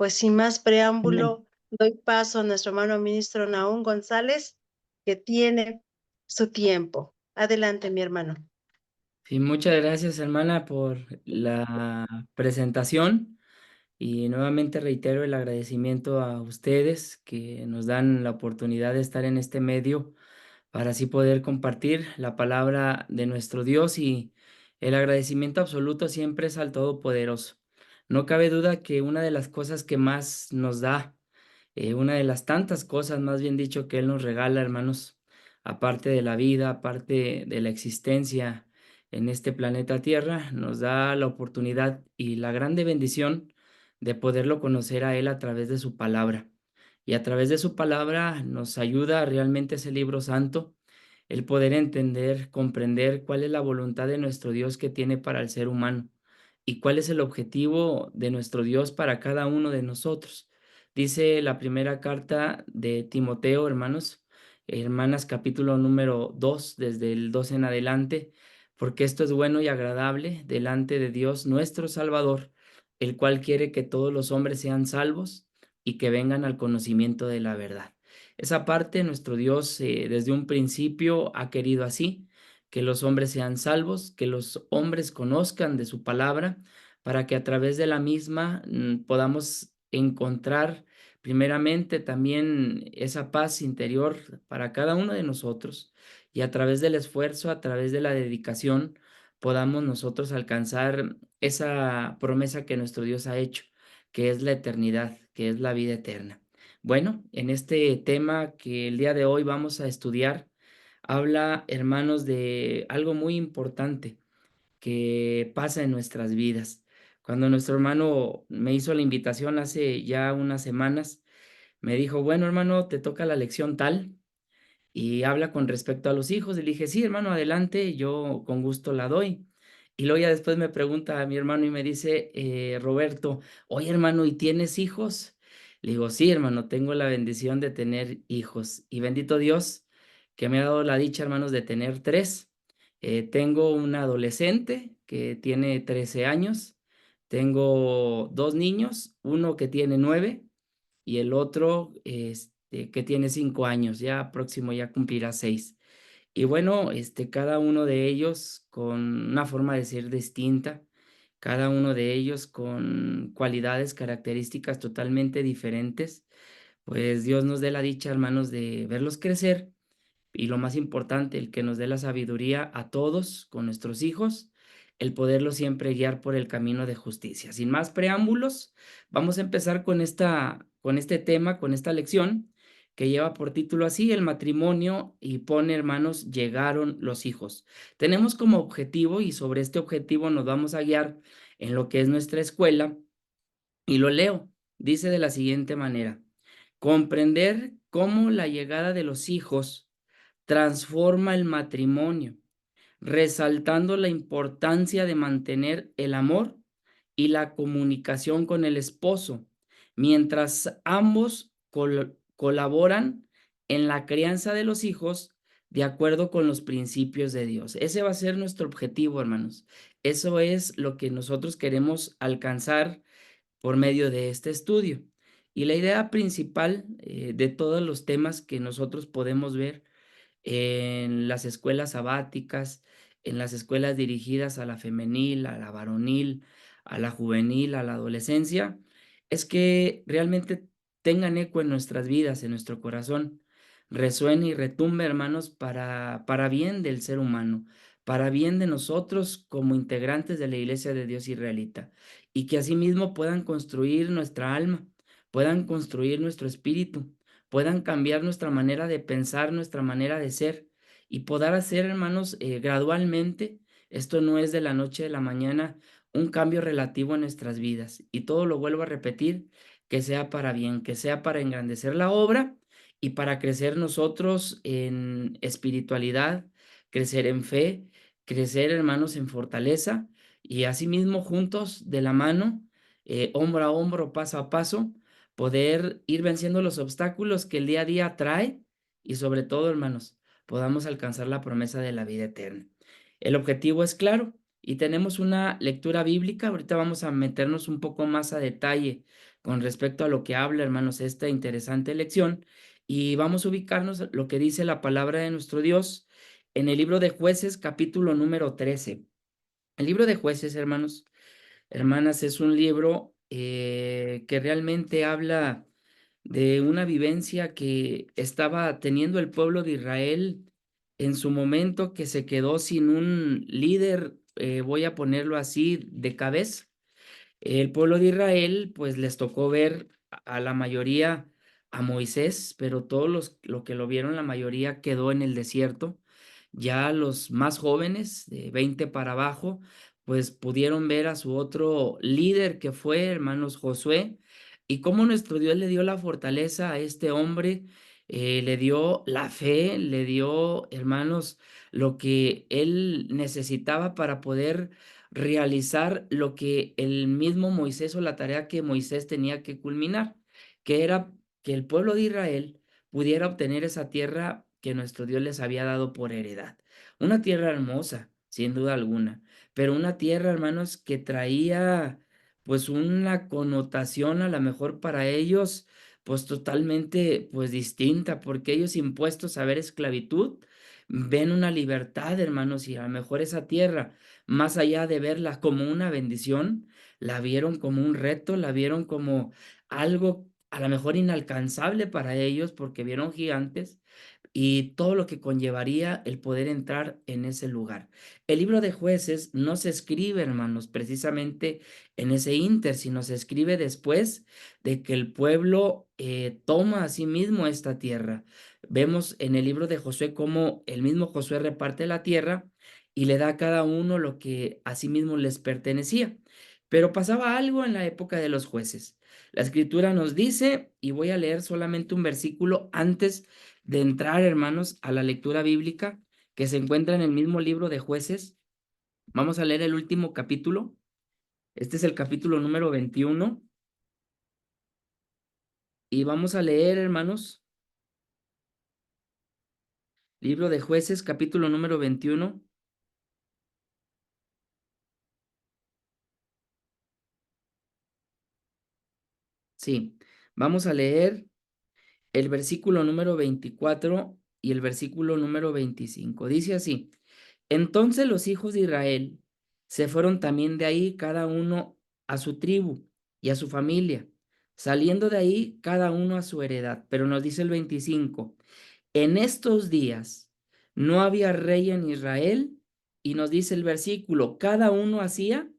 Pues sin más Amén. preámbulo, doy paso a nuestro hermano ministro Nahum González, que tiene su tiempo. Adelante, mi hermano. Sí, muchas gracias, hermana, por la presentación y nuevamente reitero el agradecimiento a ustedes que nos dan la oportunidad de estar en este medio para así poder compartir la palabra de nuestro Dios y el agradecimiento absoluto siempre es al Todopoderoso. No cabe duda que una de las cosas que más nos da, una de las tantas cosas, más bien dicho, que Él nos regala, hermanos, aparte de la vida, aparte de la existencia en este planeta Tierra, nos da la oportunidad y la grande bendición de poderlo conocer a Él a través de su palabra. Y a través de su palabra nos ayuda realmente ese libro santo, el poder entender, comprender cuál es la voluntad de nuestro Dios que tiene para el ser humano y cuál es el objetivo de nuestro Dios para cada uno de nosotros. Dice la primera carta de Timoteo, hermanos, hermanas, capítulo número 2 desde el 2 en adelante, porque esto es bueno y agradable delante de Dios nuestro Salvador, el cual quiere que todos los hombres sean salvos y que vengan al conocimiento de la verdad. Esa parte nuestro Dios desde un principio ha querido así, que los hombres sean salvos, que los hombres conozcan de su palabra, para que a través de la misma podamos encontrar primeramente también esa paz interior para cada uno de nosotros y a través del esfuerzo, a través de la dedicación, podamos nosotros alcanzar esa promesa que nuestro Dios ha hecho, que es la eternidad, que es la vida eterna. Bueno, en este tema que el día de hoy vamos a estudiar, habla, hermanos, de algo muy importante que pasa en nuestras vidas. Cuando nuestro hermano me hizo la invitación hace ya unas semanas, me dijo: "Bueno, hermano, te toca la lección tal, y habla con respecto a los hijos". Y le dije: "Sí, hermano, adelante, yo con gusto la doy". Y luego ya después me pregunta a mi hermano y me dice, Roberto: "Oye, hermano, ¿y tienes hijos?". Le digo: "Sí, hermano, tengo la bendición de tener hijos, y bendito Dios que me ha dado la dicha, hermanos, de tener 3. Tengo un adolescente que tiene 13 años, tengo 2 niños, uno que tiene 9 y el otro, que tiene 5 años, ya próximo ya cumplirá 6. Y bueno, cada uno de ellos con una forma de ser distinta, cada uno de ellos con cualidades, características totalmente diferentes, pues Dios nos dé la dicha, hermanos, de verlos crecer y lo más importante, el que nos dé la sabiduría a todos con nuestros hijos, el poderlos siempre guiar por el camino de justicia. Sin más preámbulos, vamos a empezar con este tema, con esta lección que lleva por título así, el matrimonio, y pone, hermanos, llegaron los hijos. Tenemos como objetivo, y sobre este objetivo nos vamos a guiar en lo que es nuestra escuela, y lo leo. Dice de la siguiente manera: comprender cómo la llegada de los hijos transforma el matrimonio, resaltando la importancia de mantener el amor y la comunicación con el esposo, mientras ambos colaboran en la crianza de los hijos de acuerdo con los principios de Dios. Ese va a ser nuestro objetivo, hermanos. Eso es lo que nosotros queremos alcanzar por medio de este estudio. Y la idea principal de todos los temas que nosotros podemos ver en las escuelas sabáticas, en las escuelas dirigidas a la femenil, a la varonil, a la juvenil, a la adolescencia, es que realmente tengan eco en nuestras vidas, en nuestro corazón, resuene y retumbe, hermanos, para bien del ser humano, para bien de nosotros como integrantes de la Iglesia de Dios israelita, y que asimismo puedan construir nuestra alma, puedan construir nuestro espíritu, puedan cambiar nuestra manera de pensar, nuestra manera de ser y poder hacer, hermanos, gradualmente, esto no es de la noche a la mañana, un cambio relativo en nuestras vidas. Y todo lo vuelvo a repetir, que sea para bien, que sea para engrandecer la obra y para crecer nosotros en espiritualidad, crecer en fe, crecer, hermanos, en fortaleza y asimismo juntos de la mano, hombro a hombro, paso a paso, poder ir venciendo los obstáculos que el día a día trae y sobre todo, hermanos, podamos alcanzar la promesa de la vida eterna. El objetivo es claro y tenemos una lectura bíblica. Ahorita vamos a meternos un poco más a detalle con respecto a lo que habla, hermanos, esta interesante lección. Y vamos a ubicarnos lo que dice la palabra de nuestro Dios en el libro de Jueces, capítulo número 13. El libro de Jueces, hermanos, hermanas, es un libro que realmente habla de una vivencia que estaba teniendo el pueblo de Israel en su momento, que se quedó sin un líder, voy a ponerlo así, de cabeza. El pueblo de Israel, pues les tocó ver a la mayoría a Moisés, pero todos lo que lo vieron, la mayoría quedó en el desierto. Ya los más jóvenes, de 20 para abajo, pues pudieron ver a su otro líder que fue, hermanos, Josué, y cómo nuestro Dios le dio la fortaleza a este hombre, le dio la fe, le dio, hermanos, lo que él necesitaba para poder realizar lo que el mismo Moisés, o la tarea que Moisés tenía que culminar, que era que el pueblo de Israel pudiera obtener esa tierra que nuestro Dios les había dado por heredad. Una tierra hermosa, sin duda alguna, pero una tierra, hermanos, que traía pues una connotación a la mejor para ellos, pues totalmente pues distinta, porque ellos impuestos a ver esclavitud, ven una libertad, hermanos, y a lo mejor esa tierra, más allá de verla como una bendición, la vieron como un reto, la vieron como algo a lo mejor inalcanzable para ellos, porque vieron gigantes y todo lo que conllevaría el poder entrar en ese lugar. El libro de Jueces no se escribe, hermanos, precisamente en ese ínter, sino se escribe después de que el pueblo toma a sí mismo esta tierra. Vemos en el libro de Josué cómo el mismo Josué reparte la tierra y le da a cada uno lo que a sí mismo les pertenecía. Pero pasaba algo en la época de los jueces. La escritura nos dice, y voy a leer solamente un versículo antes de entrar, hermanos, a la lectura bíblica que se encuentra en el mismo libro de Jueces. Vamos a leer el último capítulo. Este es el capítulo número 21. Y vamos a leer, hermanos, libro de Jueces, capítulo número 21. Sí, vamos a leer el versículo número 24 y el versículo número 25. Dice así: Entonces los hijos de Israel se fueron también de ahí, cada uno a su tribu y a su familia, saliendo de ahí cada uno a su heredad. Pero nos dice el 25: en estos días no había rey en Israel, y nos dice el versículo, cada uno hacía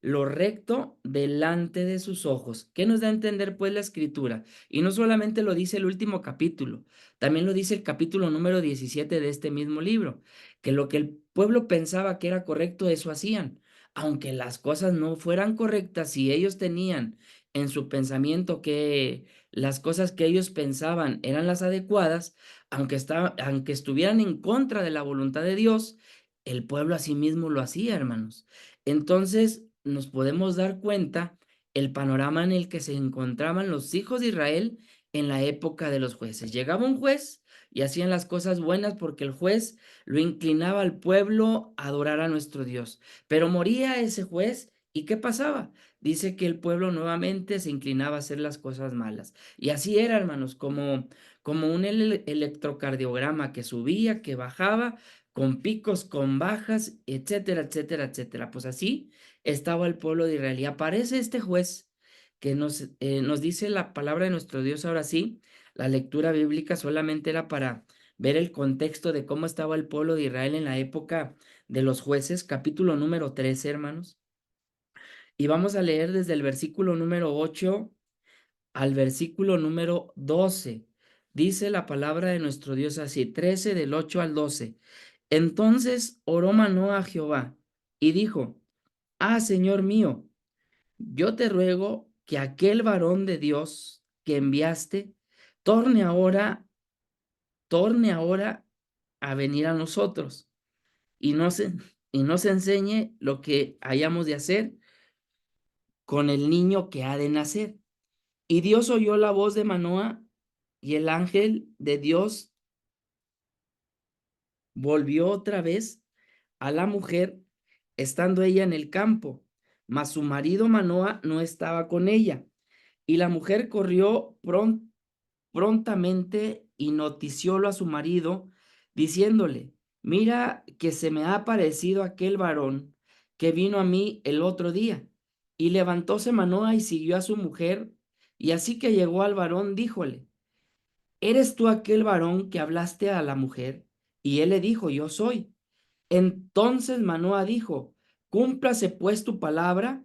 lo recto delante de sus ojos. ¿Qué nos da a entender pues la escritura? Y no solamente lo dice el último capítulo, también lo dice el capítulo número 17 de este mismo libro, que lo que el pueblo pensaba que era correcto, eso hacían. Aunque las cosas no fueran correctas, si ellos tenían en su pensamiento que las cosas que ellos pensaban eran las adecuadas, aunque estuvieran en contra de la voluntad de Dios, el pueblo asimismo lo hacía, hermanos. Entonces nos podemos dar cuenta el panorama en el que se encontraban los hijos de Israel en la época de los jueces. Llegaba un juez y hacían las cosas buenas porque el juez lo inclinaba al pueblo a adorar a nuestro Dios. Pero moría ese juez, ¿y qué pasaba? Dice que el pueblo nuevamente se inclinaba a hacer las cosas malas. Y así era, hermanos, como un electrocardiograma que subía, que bajaba, con picos, con bajas, etcétera, etcétera, etcétera. Pues así estaba el pueblo de Israel. Y aparece este juez que nos dice la palabra de nuestro Dios. Ahora sí, la lectura bíblica solamente era para ver el contexto de cómo estaba el pueblo de Israel en la época de los jueces, capítulo número 13, hermanos. Y vamos a leer desde el versículo número 8 al versículo número 12. Dice la palabra de nuestro Dios así, 13 del 8 al 12. Entonces oró Manoah a Jehová y dijo: Señor mío, yo te ruego que aquel varón de Dios que enviaste torne ahora, torne ahora a venir a nosotros y nos enseñe lo que hayamos de hacer con el niño que ha de nacer. Y Dios oyó la voz de Manoah, y el ángel de Dios volvió otra vez a la mujer, estando ella en el campo, mas su marido Manoah no estaba con ella. Y la mujer corrió prontamente y noticiólo a su marido, diciéndole: mira que se me ha aparecido aquel varón que vino a mí el otro día. Y levantóse Manoa y siguió a su mujer, y así que llegó al varón, díjole: ¿eres tú aquel varón que hablaste a la mujer? Y él le dijo: yo soy. Entonces Manoa dijo: cúmplase pues tu palabra,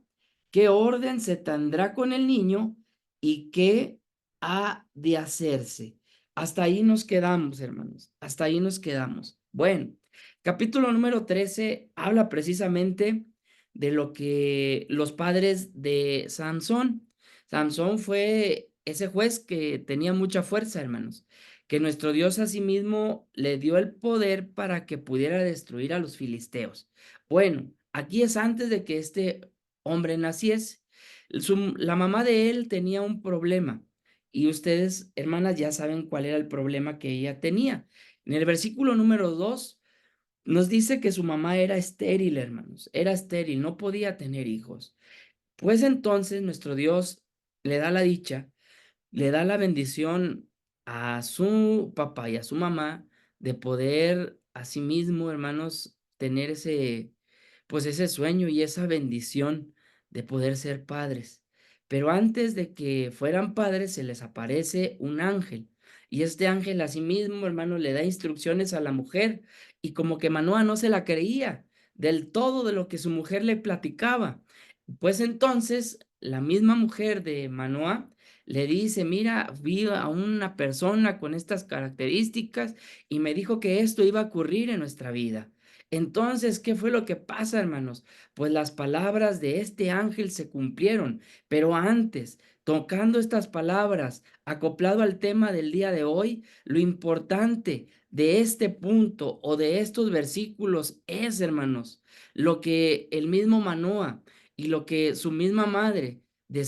qué orden se tendrá con el niño y qué ha de hacerse. Hasta ahí nos quedamos, hermanos, hasta ahí nos quedamos. Bueno, capítulo número 13 habla precisamente de lo que los padres de Sansón. Sansón fue ese juez que tenía mucha fuerza, hermanos, que nuestro Dios asimismo le dio el poder para que pudiera destruir a los filisteos. Bueno, aquí es antes de que este hombre naciese. La mamá de él tenía un problema y ustedes, hermanas, ya saben cuál era el problema que ella tenía. En el versículo número 2 nos dice que su mamá era estéril, hermanos, era estéril, no podía tener hijos. Pues entonces nuestro Dios le da la dicha, le da la bendición a su papá y a su mamá de poder asimismo, hermanos, tener ese, pues ese sueño y esa bendición de poder ser padres. Pero antes de que fueran padres, se les aparece un ángel. Y este ángel asimismo, hermano, le da instrucciones a la mujer. Y como que Manoa no se la creía del todo de lo que su mujer le platicaba. Pues entonces, la misma mujer de Manoa le dice: mira, vi a una persona con estas características y me dijo que esto iba a ocurrir en nuestra vida. Entonces, ¿qué fue lo que pasa, hermanos? Pues las palabras de este ángel se cumplieron, pero antes, tocando estas palabras, acoplado al tema del día de hoy, lo importante de este punto o de estos versículos es, hermanos, lo que el mismo Manoa y lo que su misma madre de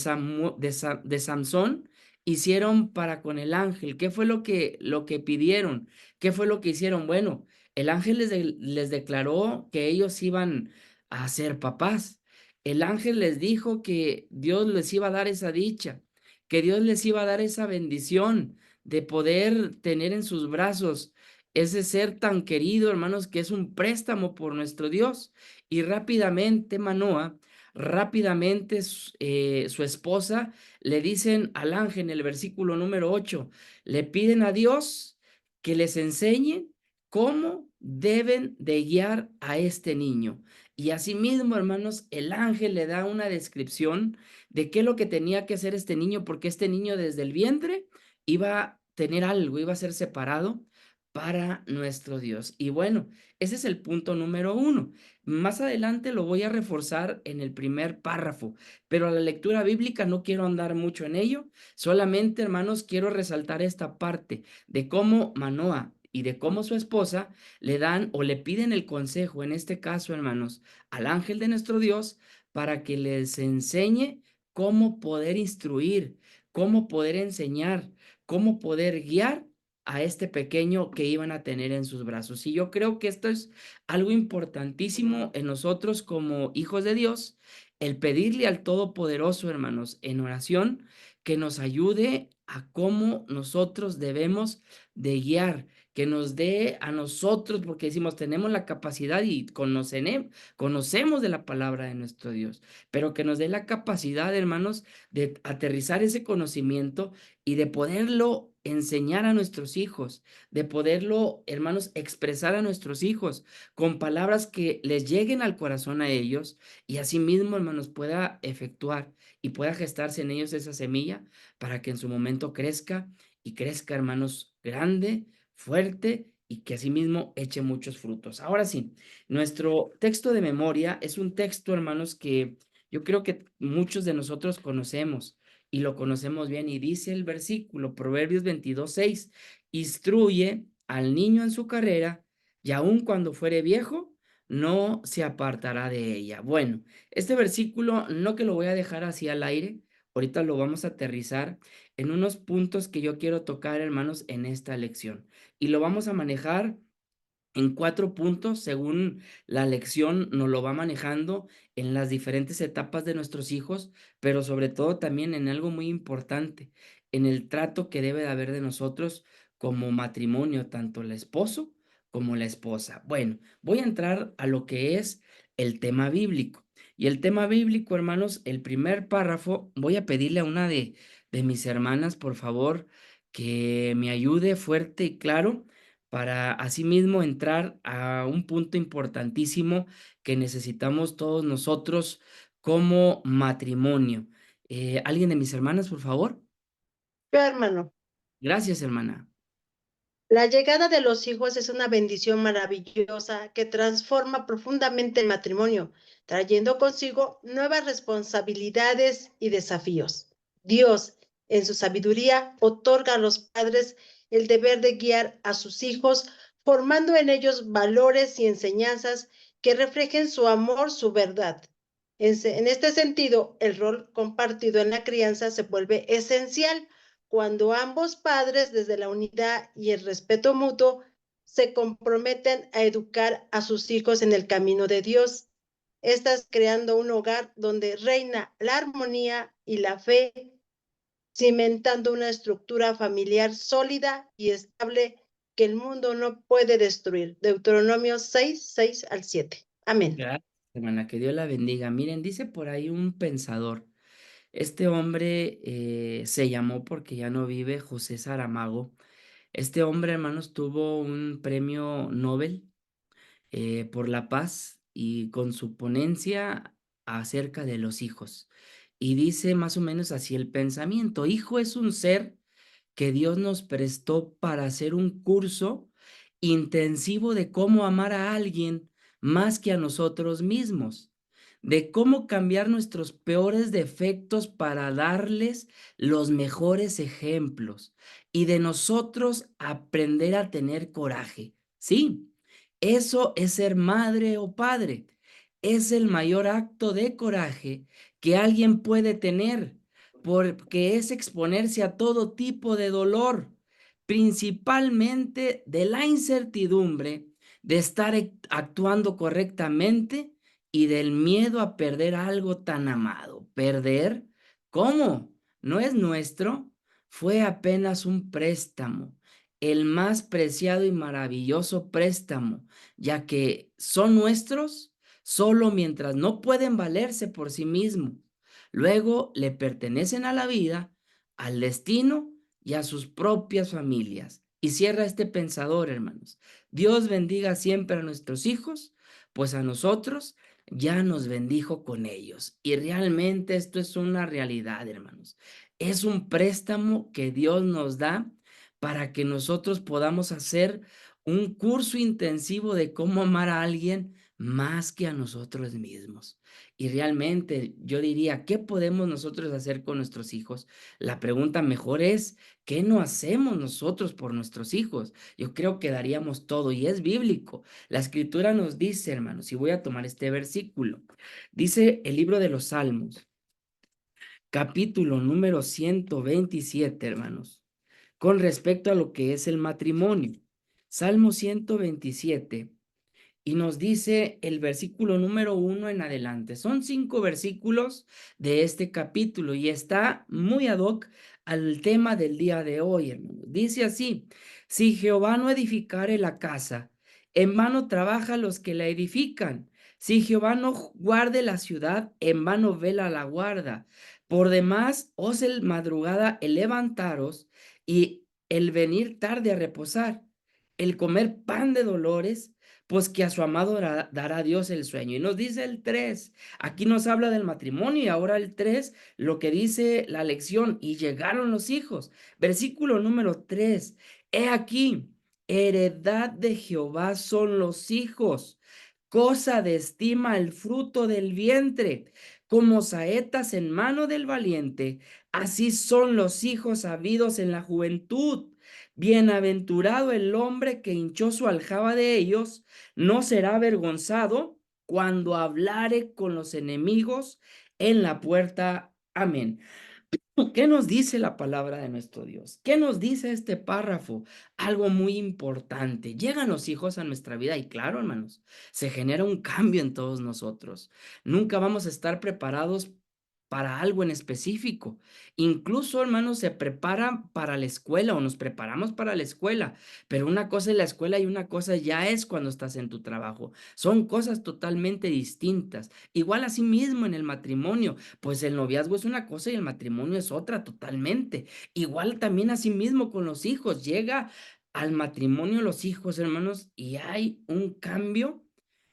Samsón hicieron para con el ángel. ¿Qué fue lo que pidieron? ¿Qué fue lo que hicieron? Bueno, el ángel les declaró que ellos iban a ser papás. El ángel les dijo que Dios les iba a dar esa dicha, que Dios les iba a dar esa bendición de poder tener en sus brazos ese ser tan querido, hermanos, que es un préstamo por nuestro Dios. Y rápidamente Manoa, rápidamente su esposa le dicen al ángel en el versículo número 8, le piden a Dios que les enseñe cómo deben de guiar a este niño. Y asimismo, hermanos, el ángel le da una descripción de qué es lo que tenía que hacer este niño, porque este niño desde el vientre iba a tener algo, iba a ser separado para nuestro Dios. Y bueno, ese es el punto número 1. Más adelante lo voy a reforzar en el primer párrafo, pero la lectura bíblica no quiero andar mucho en ello, solamente, hermanos, quiero resaltar esta parte de cómo Manoa y de cómo su esposa le dan o le piden el consejo, en este caso, hermanos, al ángel de nuestro Dios para que les enseñe cómo poder instruir, cómo poder enseñar, cómo poder guiar a este pequeño que iban a tener en sus brazos. Y yo creo que esto es algo importantísimo en nosotros como hijos de Dios, el pedirle al Todopoderoso, hermanos, en oración, que nos ayude a cómo nosotros debemos de guiar, que nos dé a nosotros, porque decimos, tenemos la capacidad y conocemos de la palabra de nuestro Dios, pero que nos dé la capacidad, hermanos, de aterrizar ese conocimiento y de poderlo enseñar a nuestros hijos, de poderlo, hermanos, expresar a nuestros hijos con palabras que les lleguen al corazón a ellos y asimismo, hermanos, pueda efectuar y pueda gestarse en ellos esa semilla para que en su momento crezca y crezca, hermanos, grande, fuerte y que asimismo eche muchos frutos. Ahora sí, nuestro texto de memoria es un texto, hermanos, que yo creo que muchos de nosotros conocemos y lo conocemos bien. Y dice el versículo, Proverbios 22:6, instruye al niño en su carrera y aun cuando fuere viejo, no se apartará de ella. Bueno, este versículo no que lo voy a dejar así al aire, ahorita lo vamos a aterrizar en unos puntos que yo quiero tocar, hermanos, en esta lección. Y lo vamos a manejar en 4 puntos, según la lección nos lo va manejando en las diferentes etapas de nuestros hijos, pero sobre todo también en algo muy importante, en el trato que debe de haber de nosotros como matrimonio, tanto el esposo como la esposa. Bueno, voy a entrar a lo que es el tema bíblico. Y el tema bíblico, hermanos, el primer párrafo, voy a pedirle a una de mis hermanas, por favor, que me ayude fuerte y claro para asimismo entrar a un punto importantísimo que necesitamos todos nosotros como matrimonio. ¿Alguien de mis hermanas, por favor? Yo, hermano, Gracias, hermana. la llegada de los hijos es una bendición maravillosa que transforma profundamente el matrimonio, trayendo consigo nuevas responsabilidades y desafíos. Dios, en su sabiduría, otorga a los padres el deber de guiar a sus hijos, formando en ellos valores y enseñanzas que reflejen su amor, su verdad. En este sentido, el rol compartido en la crianza se vuelve esencial cuando ambos padres, desde la unidad y el respeto mutuo, se comprometen a educar a sus hijos en el camino de Dios. Estás creando un hogar donde reina la armonía y la fe, cimentando una estructura familiar sólida y estable que el mundo no puede destruir. Deuteronomio 6, 6 al 7. Amén. Gracias, hermana, que Dios la bendiga. Miren, dice por ahí un pensador. Este hombre se llamó porque ya no vive José Saramago. Este hombre, hermanos, tuvo un premio Nobel por la paz y con su ponencia acerca de los hijos. Y dice más o menos así el pensamiento: hijo es un ser que Dios nos prestó para hacer un curso intensivo de cómo amar a alguien más que a nosotros mismos, de cómo cambiar nuestros peores defectos para darles los mejores ejemplos y de nosotros aprender a tener coraje. Sí, eso es ser madre o padre. Es el mayor acto de coraje que alguien puede tener, porque es exponerse a todo tipo de dolor, principalmente de la incertidumbre de estar actuando correctamente y del miedo a perder algo tan amado. ¿Perder? ¿Cómo? ¿No es nuestro? Fue apenas un préstamo, el más preciado y maravilloso préstamo, ya que son nuestros solo mientras no pueden valerse por sí mismos. Luego le pertenecen a la vida, al destino y a sus propias familias. Y cierra este pensador, hermanos. Dios bendiga siempre a nuestros hijos, pues a nosotros ya nos bendijo con ellos. Y realmente esto es una realidad, hermanos. Es un préstamo que Dios nos da para que nosotros podamos hacer un curso intensivo de cómo amar a alguien más que a nosotros mismos. Y realmente yo diría, ¿qué podemos nosotros hacer con nuestros hijos? La pregunta mejor es, ¿qué no hacemos nosotros por nuestros hijos? Yo creo que daríamos todo y es bíblico. La escritura nos dice, hermanos, y voy a tomar este versículo. Dice el libro de los Salmos, capítulo número 127, hermanos, con respecto a lo que es el matrimonio. Salmo 127. Y nos dice el versículo número 1 en adelante. Son 5 versículos de este capítulo y está muy ad hoc al tema del día de hoy, hermano. Dice así: si Jehová no edificare la casa, en vano trabaja los que la edifican. Si Jehová no guarde la ciudad, en vano vela la guarda. Por demás, os el madrugada el levantaros y el venir tarde a reposar, el comer pan de dolores, pues que a su amado dará Dios el sueño. Y nos dice el 3, aquí nos habla del matrimonio y ahora el 3, lo que dice la lección, y llegaron los hijos. Versículo número 3, he aquí, heredad de Jehová son los hijos, cosa de estima el fruto del vientre, como saetas en mano del valiente, así son los hijos habidos en la juventud. Bienaventurado el hombre que hinchó su aljaba de ellos, no será avergonzado cuando hablare con los enemigos en la puerta. Amén. ¿Qué nos dice la palabra de nuestro Dios? ¿Qué nos dice este párrafo? Algo muy importante. Llegan los hijos a nuestra vida y claro, hermanos, se genera un cambio en todos nosotros. Nunca vamos a estar preparados para algo en específico. Incluso, hermanos, se preparan para la escuela o nos preparamos para la escuela, pero una cosa es la escuela y una cosa ya es cuando estás en tu trabajo. Son cosas totalmente distintas. Igual así mismo en el matrimonio. Pues el noviazgo es una cosa y el matrimonio es otra totalmente. Igual también así mismo con los hijos. Llega al matrimonio los hijos, hermanos, y hay un cambio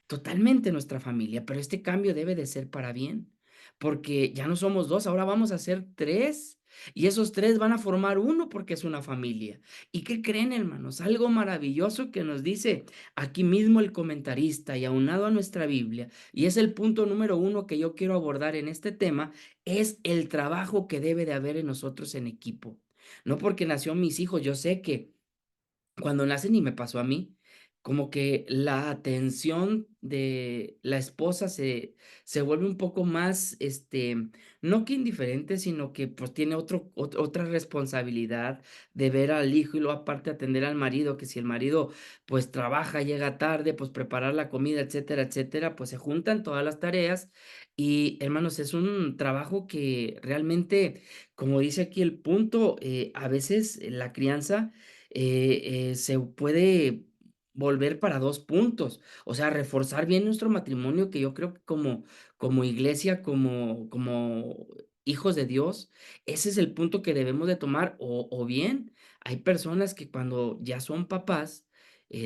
totalmente en nuestra familia, pero este cambio debe de ser para bien, porque ya no somos dos, ahora vamos a ser tres. Y esos tres van a formar uno porque es una familia. ¿Y qué creen, hermanos? Algo maravilloso que nos dice aquí mismo el comentarista y aunado a nuestra Biblia, y es el punto número uno que yo quiero abordar en este tema, es el trabajo que debe de haber en nosotros en equipo. No porque nació mis hijos, yo sé que cuando nacen, y me pasó a mí, como que la atención de la esposa se vuelve un poco más, no que indiferente, sino que pues tiene otra responsabilidad de ver al hijo y luego aparte atender al marido, que si el marido pues trabaja, llega tarde, pues preparar la comida, etcétera, etcétera, pues se juntan todas las tareas y hermanos, es un trabajo que realmente, como dice aquí el punto, a veces la crianza se puede volver para 2 puntos. O sea, reforzar bien nuestro matrimonio, que yo creo que como iglesia, como hijos de Dios, ese es el punto que debemos de tomar. O bien, hay personas que cuando ya son papás,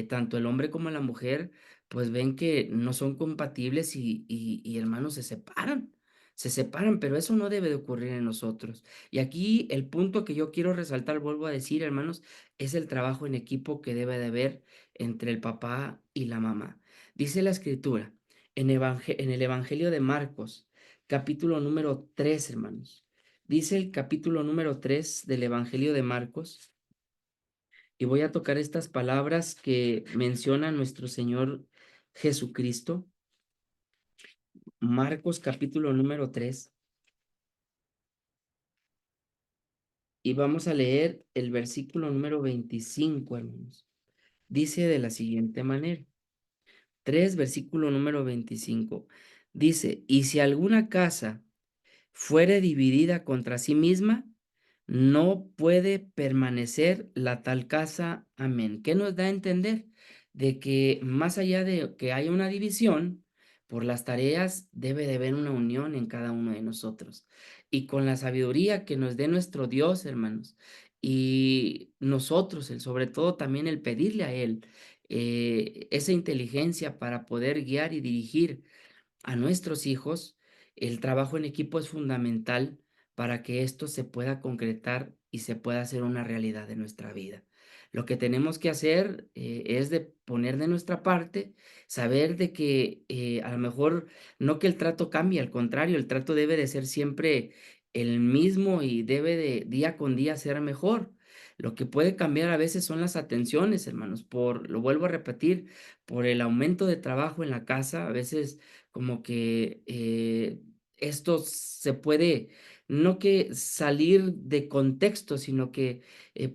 tanto el hombre como la mujer, pues ven que no son compatibles y hermanos, se separan. Se separan, pero eso no debe de ocurrir en nosotros. Y aquí el punto que yo quiero resaltar, vuelvo a decir, hermanos, es el trabajo en equipo que debe de haber entre el papá y la mamá. Dice la escritura en el Evangelio de Marcos, capítulo número 3, hermanos. Dice el capítulo número 3 del Evangelio de Marcos, y voy a tocar estas palabras que menciona nuestro Señor Jesucristo. Marcos capítulo número 3, y vamos a leer el versículo número 25, hermanos. Dice de la siguiente manera. 3 versículo número 25. Dice, y si alguna casa fuere dividida contra sí misma, no puede permanecer la tal casa. Amén. ¿Qué nos da a entender? De que más allá de que haya una división por las tareas, debe de haber una unión en cada uno de nosotros. Y con la sabiduría que nos dé nuestro Dios, hermanos, y nosotros, sobre todo también el pedirle a Él esa inteligencia para poder guiar y dirigir a nuestros hijos, el trabajo en equipo es fundamental para que esto se pueda concretar y se pueda hacer una realidad en nuestra vida. Lo que tenemos que hacer es de poner de nuestra parte, saber de que a lo mejor no que el trato cambie, al contrario, el trato debe de ser siempre el mismo y debe de día con día ser mejor. Lo que puede cambiar a veces son las atenciones, hermanos, lo vuelvo a repetir, por el aumento de trabajo en la casa, a veces como que esto se puede, no que salir de contexto, sino que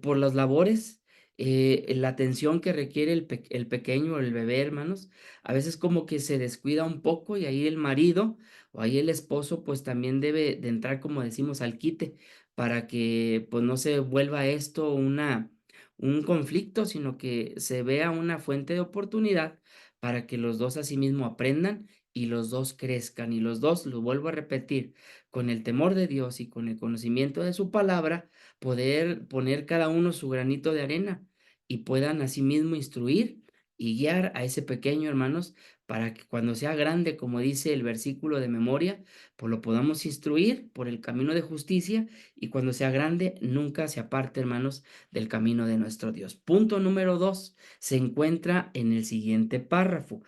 por las labores, la atención que requiere el pequeño o el bebé, hermanos, a veces como que se descuida un poco y ahí el marido o ahí el esposo pues también debe de entrar, como decimos, al quite para que pues no se vuelva esto un conflicto, sino que se vea una fuente de oportunidad para que los dos asimismo aprendan y los dos crezcan y los dos, lo vuelvo a repetir, con el temor de Dios y con el conocimiento de su palabra, poder poner cada uno su granito de arena y puedan asimismo instruir y guiar a ese pequeño, hermanos, para que cuando sea grande, como dice el versículo de memoria, pues lo podamos instruir por el camino de justicia y cuando sea grande, nunca se aparte, hermanos, del camino de nuestro Dios. Punto número 2 se encuentra en el siguiente párrafo.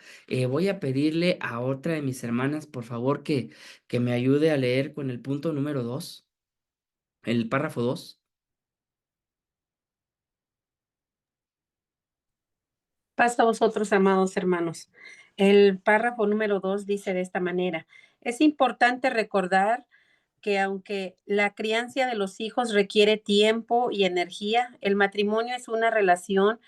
Voy a pedirle a otra de mis hermanas, por favor, que me ayude a leer con el punto número 2, el párrafo 2. Paz a vosotros, amados hermanos. El párrafo número 2 dice de esta manera: es importante recordar que aunque la crianza de los hijos requiere tiempo y energía, el matrimonio es una relación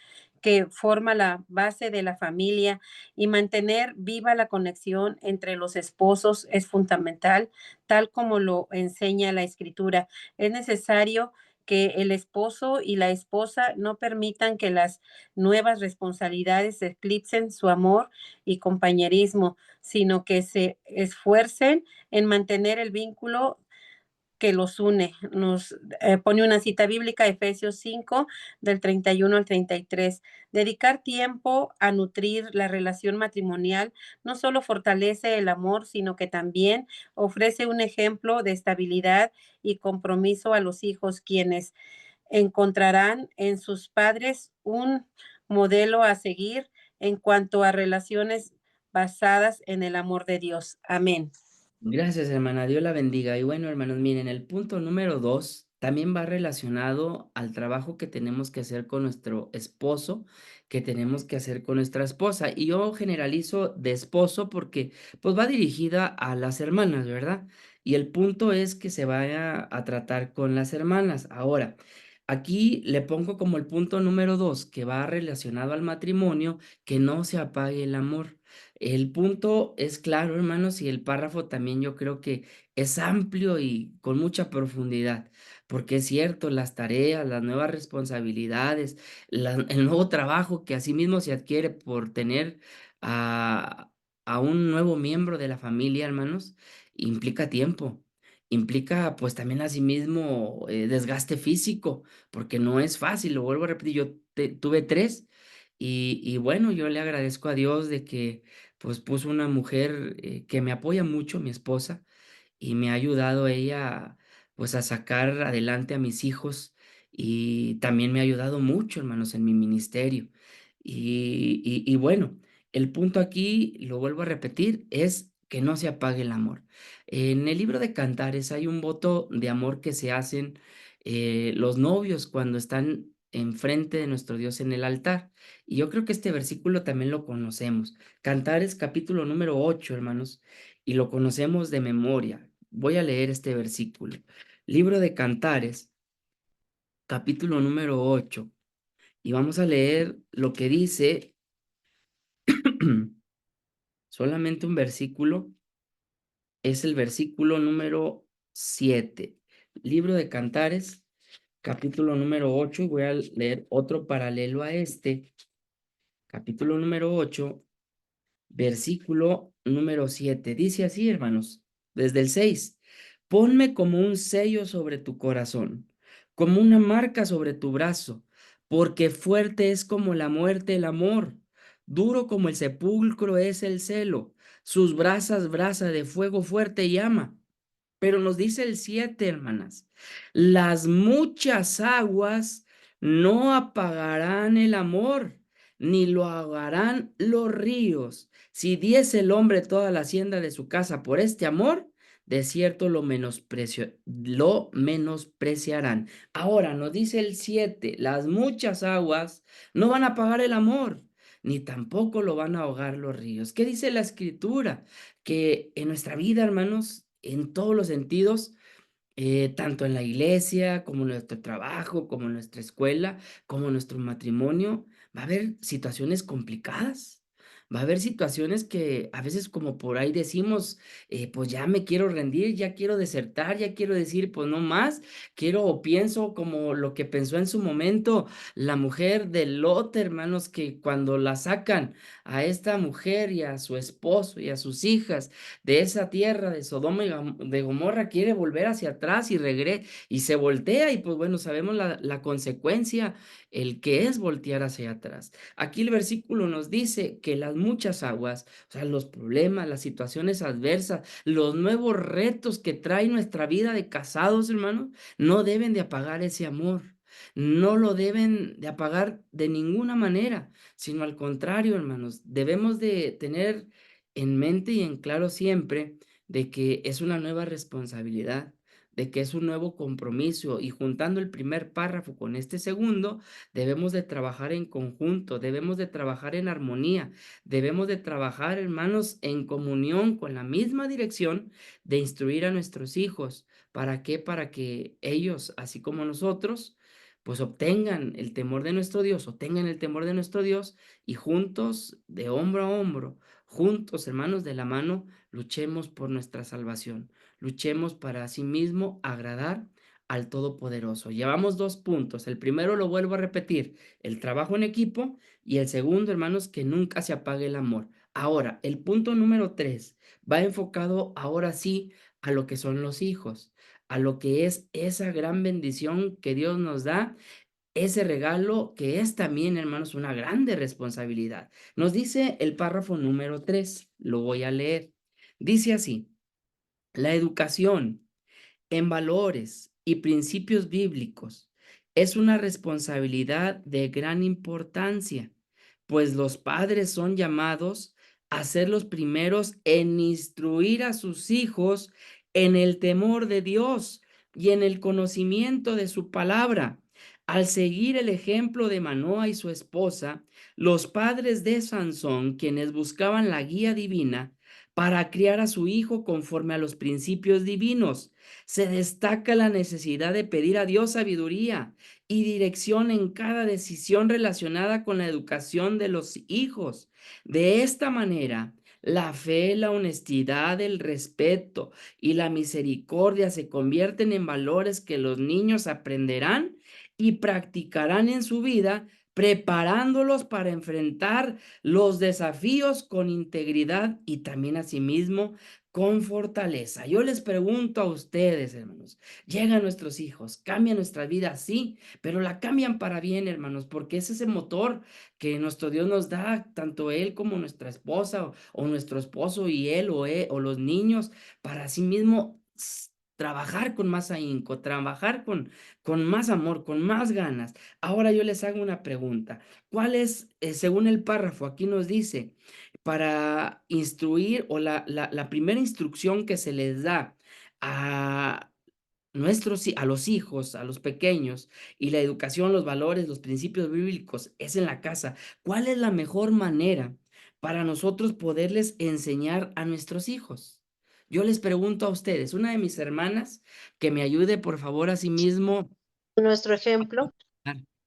que forma la base de la familia y mantener viva la conexión entre los esposos es fundamental, tal como lo enseña la escritura. Es necesario que el esposo y la esposa no permitan que las nuevas responsabilidades eclipsen su amor y compañerismo, sino que se esfuercen en mantener el vínculo que los une. Nos pone una cita bíblica, Efesios 5, del 31 al 33. Dedicar tiempo a nutrir la relación matrimonial no solo fortalece el amor, sino que también ofrece un ejemplo de estabilidad y compromiso a los hijos, quienes encontrarán en sus padres un modelo a seguir en cuanto a relaciones basadas en el amor de Dios. Amén. Gracias, hermana. Dios la bendiga. Y bueno, hermanos, miren, el punto número 2 también va relacionado al trabajo que tenemos que hacer con nuestro esposo, que tenemos que hacer con nuestra esposa. Y yo generalizo de esposo porque pues va dirigida a las hermanas, ¿verdad? Y el punto es que se vaya a tratar con las hermanas. Ahora, aquí le pongo como el punto número 2 que va relacionado al matrimonio, que no se apague el amor. El punto es claro, hermanos, y el párrafo también yo creo que es amplio y con mucha profundidad, porque es cierto, las tareas, las nuevas responsabilidades, el nuevo trabajo que asimismo se adquiere por tener a, a un nuevo miembro de la familia, hermanos, implica tiempo. Implica pues también asimismo desgaste físico, porque no es fácil, lo vuelvo a repetir, yo tuve tres y bueno, yo le agradezco a Dios de que pues puso una mujer que me apoya mucho, mi esposa, y me ha ayudado ella pues a sacar adelante a mis hijos y también me ha ayudado mucho, hermanos, en mi ministerio. Y bueno, el punto aquí, lo vuelvo a repetir, es que no se apague el amor. En el libro de Cantares hay un voto de amor que se hacen los novios cuando están enfrente de nuestro Dios en el altar. Y yo creo que este versículo también lo conocemos. Cantares capítulo número 8, hermanos, y lo conocemos de memoria. Voy a leer este versículo. Libro de Cantares, capítulo número 8, y vamos a leer lo que dice solamente un versículo, es el versículo número 7. Libro de Cantares, capítulo número 8, y voy a leer otro paralelo a este, capítulo número 8, versículo número 7. Dice así, hermanos, desde el 6. Ponme como un sello sobre tu corazón, como una marca sobre tu brazo, porque fuerte es como la muerte el amor, duro como el sepulcro es el celo, sus brasas brasa de fuego fuerte llama. Pero nos dice el 7, hermanas, las muchas aguas no apagarán el amor, ni lo ahogarán los ríos. Si diese el hombre toda la hacienda de su casa por este amor, de cierto lo menospreciarán. Ahora nos dice el 7, las muchas aguas no van a apagar el amor, ni tampoco lo van a ahogar los ríos. ¿Qué dice la escritura? Que en nuestra vida, hermanos, en todos los sentidos, tanto en la iglesia, como en nuestro trabajo, como en nuestra escuela, como en nuestro matrimonio, va a haber situaciones complicadas. Va a haber situaciones que a veces como por ahí decimos, pues ya me quiero rendir, ya quiero desertar, ya quiero decir, pues no más, quiero o pienso como lo que pensó en su momento la mujer de Lot, hermanos, que cuando la sacan a esta mujer y a su esposo y a sus hijas, de esa tierra de Sodoma y de Gomorra, quiere volver hacia atrás y y se voltea y pues bueno, sabemos la consecuencia, el que es voltear hacia atrás. Aquí el versículo nos dice que las muchas aguas, o sea, los problemas, las situaciones adversas, los nuevos retos que trae nuestra vida de casados, hermanos, no deben de apagar ese amor. No lo deben de apagar de ninguna manera, sino al contrario, hermanos, debemos de tener en mente y en claro siempre de que es una nueva responsabilidad, de que es un nuevo compromiso y juntando el primer párrafo con este segundo, debemos de trabajar en conjunto, debemos de trabajar en armonía, debemos de trabajar, hermanos, en comunión con la misma dirección de instruir a nuestros hijos. ¿Para qué? Para que ellos, así como nosotros, pues obtengan el temor de nuestro Dios, obtengan el temor de nuestro Dios y juntos, de hombro a hombro, juntos, hermanos, de la mano, luchemos por nuestra salvación. Luchemos para asimismo agradar al Todopoderoso. Llevamos 2 puntos. El primero lo vuelvo a repetir, el trabajo en equipo, y el segundo, hermanos, que nunca se apague el amor. Ahora, el punto número 3 va enfocado ahora sí a lo que son los hijos, a lo que es esa gran bendición que Dios nos da, ese regalo que es también, hermanos, una grande responsabilidad. Nos dice el párrafo número 3, lo voy a leer. Dice así: la educación en valores y principios bíblicos es una responsabilidad de gran importancia, pues los padres son llamados a ser los primeros en instruir a sus hijos en el temor de Dios y en el conocimiento de su palabra. Al seguir el ejemplo de Manoa y su esposa, los padres de Sansón, quienes buscaban la guía divina para criar a su hijo conforme a los principios divinos, se destaca la necesidad de pedir a Dios sabiduría y dirección en cada decisión relacionada con la educación de los hijos. De esta manera, la fe, la honestidad, el respeto y la misericordia se convierten en valores que los niños aprenderán y practicarán en su vida, preparándolos para enfrentar los desafíos con integridad y también asimismo con fortaleza. Yo les pregunto a ustedes, hermanos, llegan nuestros hijos, cambian nuestra vida, sí, pero la cambian para bien, hermanos, porque es ese motor que nuestro Dios nos da, tanto Él como nuestra esposa o nuestro esposo y él o los niños, para así mismo trabajar con más ahínco, trabajar con más amor, con más ganas. Ahora yo les hago una pregunta. ¿Cuál es, según el párrafo, aquí nos dice, para instruir o la primera instrucción que se les da a a los hijos, a los pequeños, y la educación, los valores, los principios bíblicos es en la casa? ¿Cuál es la mejor manera para nosotros poderles enseñar a nuestros hijos? Yo les pregunto a ustedes, una de mis hermanas, que me ayude por favor a sí mismo. Nuestro ejemplo,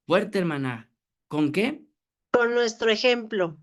Fuerte, hermana. ¿Con qué? con nuestro ejemplo.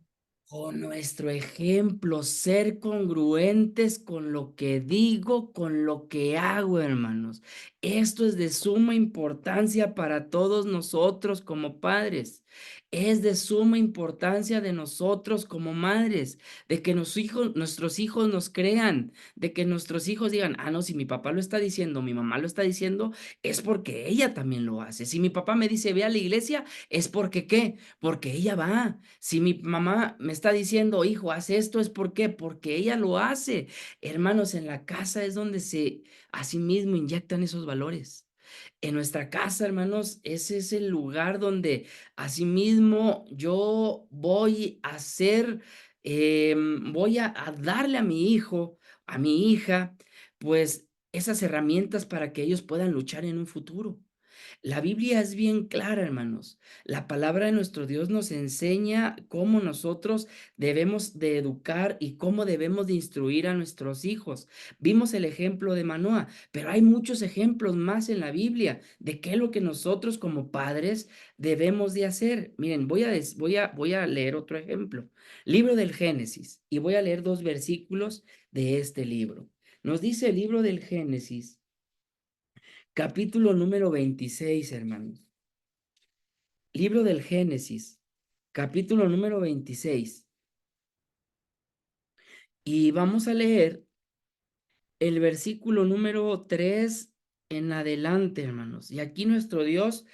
Con nuestro ejemplo, ser congruentes con lo que digo, con lo que hago, hermanos. Esto es de suma importancia para todos nosotros como padres. Es de suma importancia de nosotros como madres, de que nuestros hijos nos crean, de que nuestros hijos digan, ah, no, si mi papá lo está diciendo, mi mamá lo está diciendo, es porque ella también lo hace. Si mi papá me dice, ve a la iglesia, es porque ¿qué? Porque ella va. Si mi mamá me está diciendo, hijo, haz esto, ¿es por qué? Porque ella lo hace. Hermanos, en la casa es donde se asimismo inyectan esos valores. En nuestra casa, hermanos, ese es el lugar donde asimismo yo voy a hacer, voy a darle a mi hijo, a mi hija, pues esas herramientas para que ellos puedan luchar en un futuro. La Biblia es bien clara, hermanos. La palabra de nuestro Dios nos enseña cómo nosotros debemos de educar y cómo debemos de instruir a nuestros hijos. Vimos el ejemplo de Manoa, pero hay muchos ejemplos más en la Biblia de qué es lo que nosotros como padres debemos de hacer. Miren, voy a leer otro ejemplo. Libro del Génesis, y voy a leer 2 versículos de este libro. Nos dice el libro del Génesis, capítulo número 26, hermanos. Libro del Génesis, capítulo número 26. Y vamos a leer el versículo número 3 en adelante, hermanos. Y aquí nuestro Dios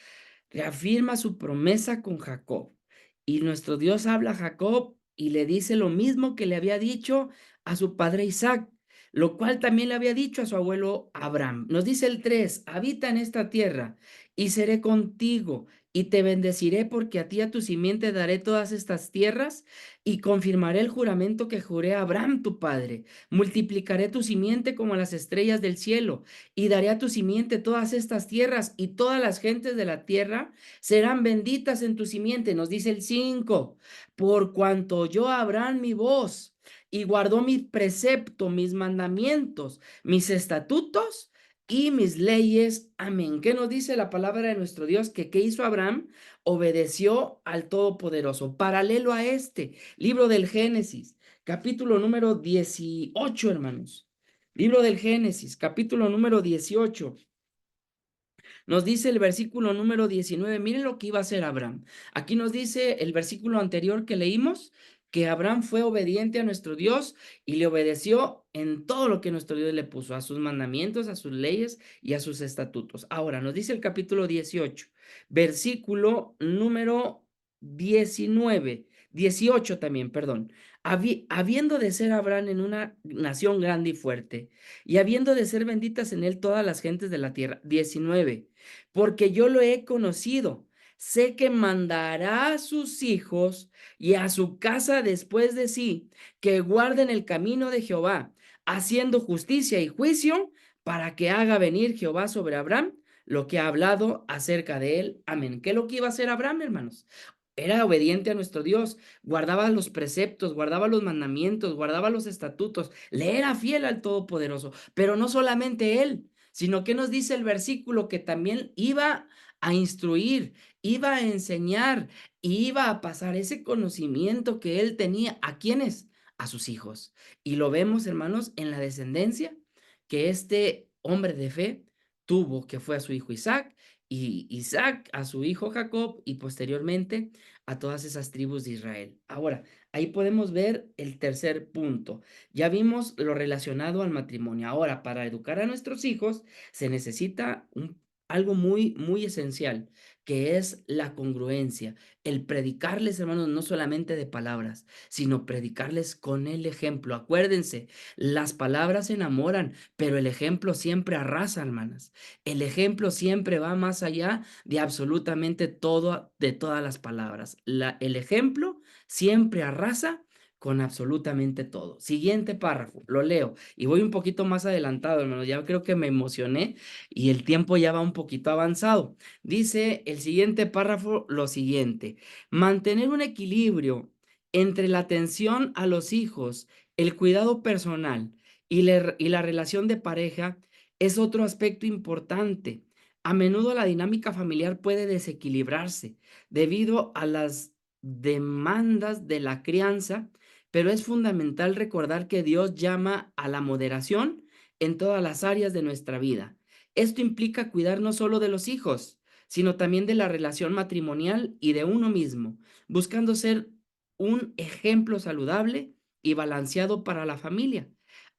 reafirma su promesa con Jacob. Y nuestro Dios habla a Jacob y le dice lo mismo que le había dicho a su padre Isaac, lo cual también le había dicho a su abuelo Abraham. Nos dice el 3: habita en esta tierra y seré contigo y te bendeciré porque a ti y a tu simiente daré todas estas tierras y confirmaré el juramento que juré a Abraham tu padre. Multiplicaré tu simiente como las estrellas del cielo y daré a tu simiente todas estas tierras y todas las gentes de la tierra serán benditas en tu simiente. Nos dice el 5, por cuanto oyó Abraham mi voz y guardó mi precepto, mis mandamientos, mis estatutos y mis leyes. Amén. ¿Qué nos dice la palabra de nuestro Dios? Que ¿qué hizo Abraham? Obedeció al Todopoderoso. Paralelo a este, libro del Génesis, capítulo número 18, hermanos. Libro del Génesis, capítulo número 18. Nos dice el versículo número 19, miren lo que iba a hacer Abraham. Aquí nos dice el versículo anterior que leímos, que Abraham fue obediente a nuestro Dios y le obedeció en todo lo que nuestro Dios le puso, a sus mandamientos, a sus leyes y a sus estatutos. Ahora, nos dice el capítulo 18, versículo número 19, 18 también, perdón. Habiendo de ser Abraham en una nación grande y fuerte, y habiendo de ser benditas en él todas las gentes de la tierra. 19. Porque yo lo he conocido, sé que mandará a sus hijos y a su casa después de sí, que guarden el camino de Jehová, haciendo justicia y juicio, para que haga venir Jehová sobre Abraham lo que ha hablado acerca de él. Amén. ¿Qué es lo que iba a hacer Abraham, hermanos? Era obediente a nuestro Dios, guardaba los preceptos, guardaba los mandamientos, guardaba los estatutos, le era fiel al Todopoderoso, pero no solamente él, sino que nos dice el versículo que también iba a instruir, iba a enseñar, iba a pasar ese conocimiento que él tenía. ¿A quiénes? A sus hijos. Y lo vemos, hermanos, en la descendencia que este hombre de fe tuvo, que fue a su hijo Isaac, y Isaac a su hijo Jacob, y posteriormente a todas esas tribus de Israel. Ahora, ahí podemos ver el tercer punto. Ya vimos lo relacionado al matrimonio. Ahora, para educar a nuestros hijos se necesita algo muy, muy esencial, que es la congruencia. El predicarles, hermanos, no solamente de palabras, sino predicarles con el ejemplo. Acuérdense, las palabras enamoran, pero el ejemplo siempre arrasa, hermanas. El ejemplo siempre va más allá de absolutamente todo, de todas las palabras. El ejemplo siempre arrasa con absolutamente todo. Siguiente párrafo, lo leo y voy un poquito más adelantado, hermano. Ya creo que me emocioné y el tiempo ya va un poquito avanzado. Dice el siguiente párrafo lo siguiente: mantener un equilibrio entre la atención a los hijos, el cuidado personal y la relación de pareja es otro aspecto importante. A menudo la dinámica familiar puede desequilibrarse debido a las demandas de la crianza, pero es fundamental recordar que Dios llama a la moderación en todas las áreas de nuestra vida. Esto implica cuidar no solo de los hijos, sino también de la relación matrimonial y de uno mismo, buscando ser un ejemplo saludable y balanceado para la familia.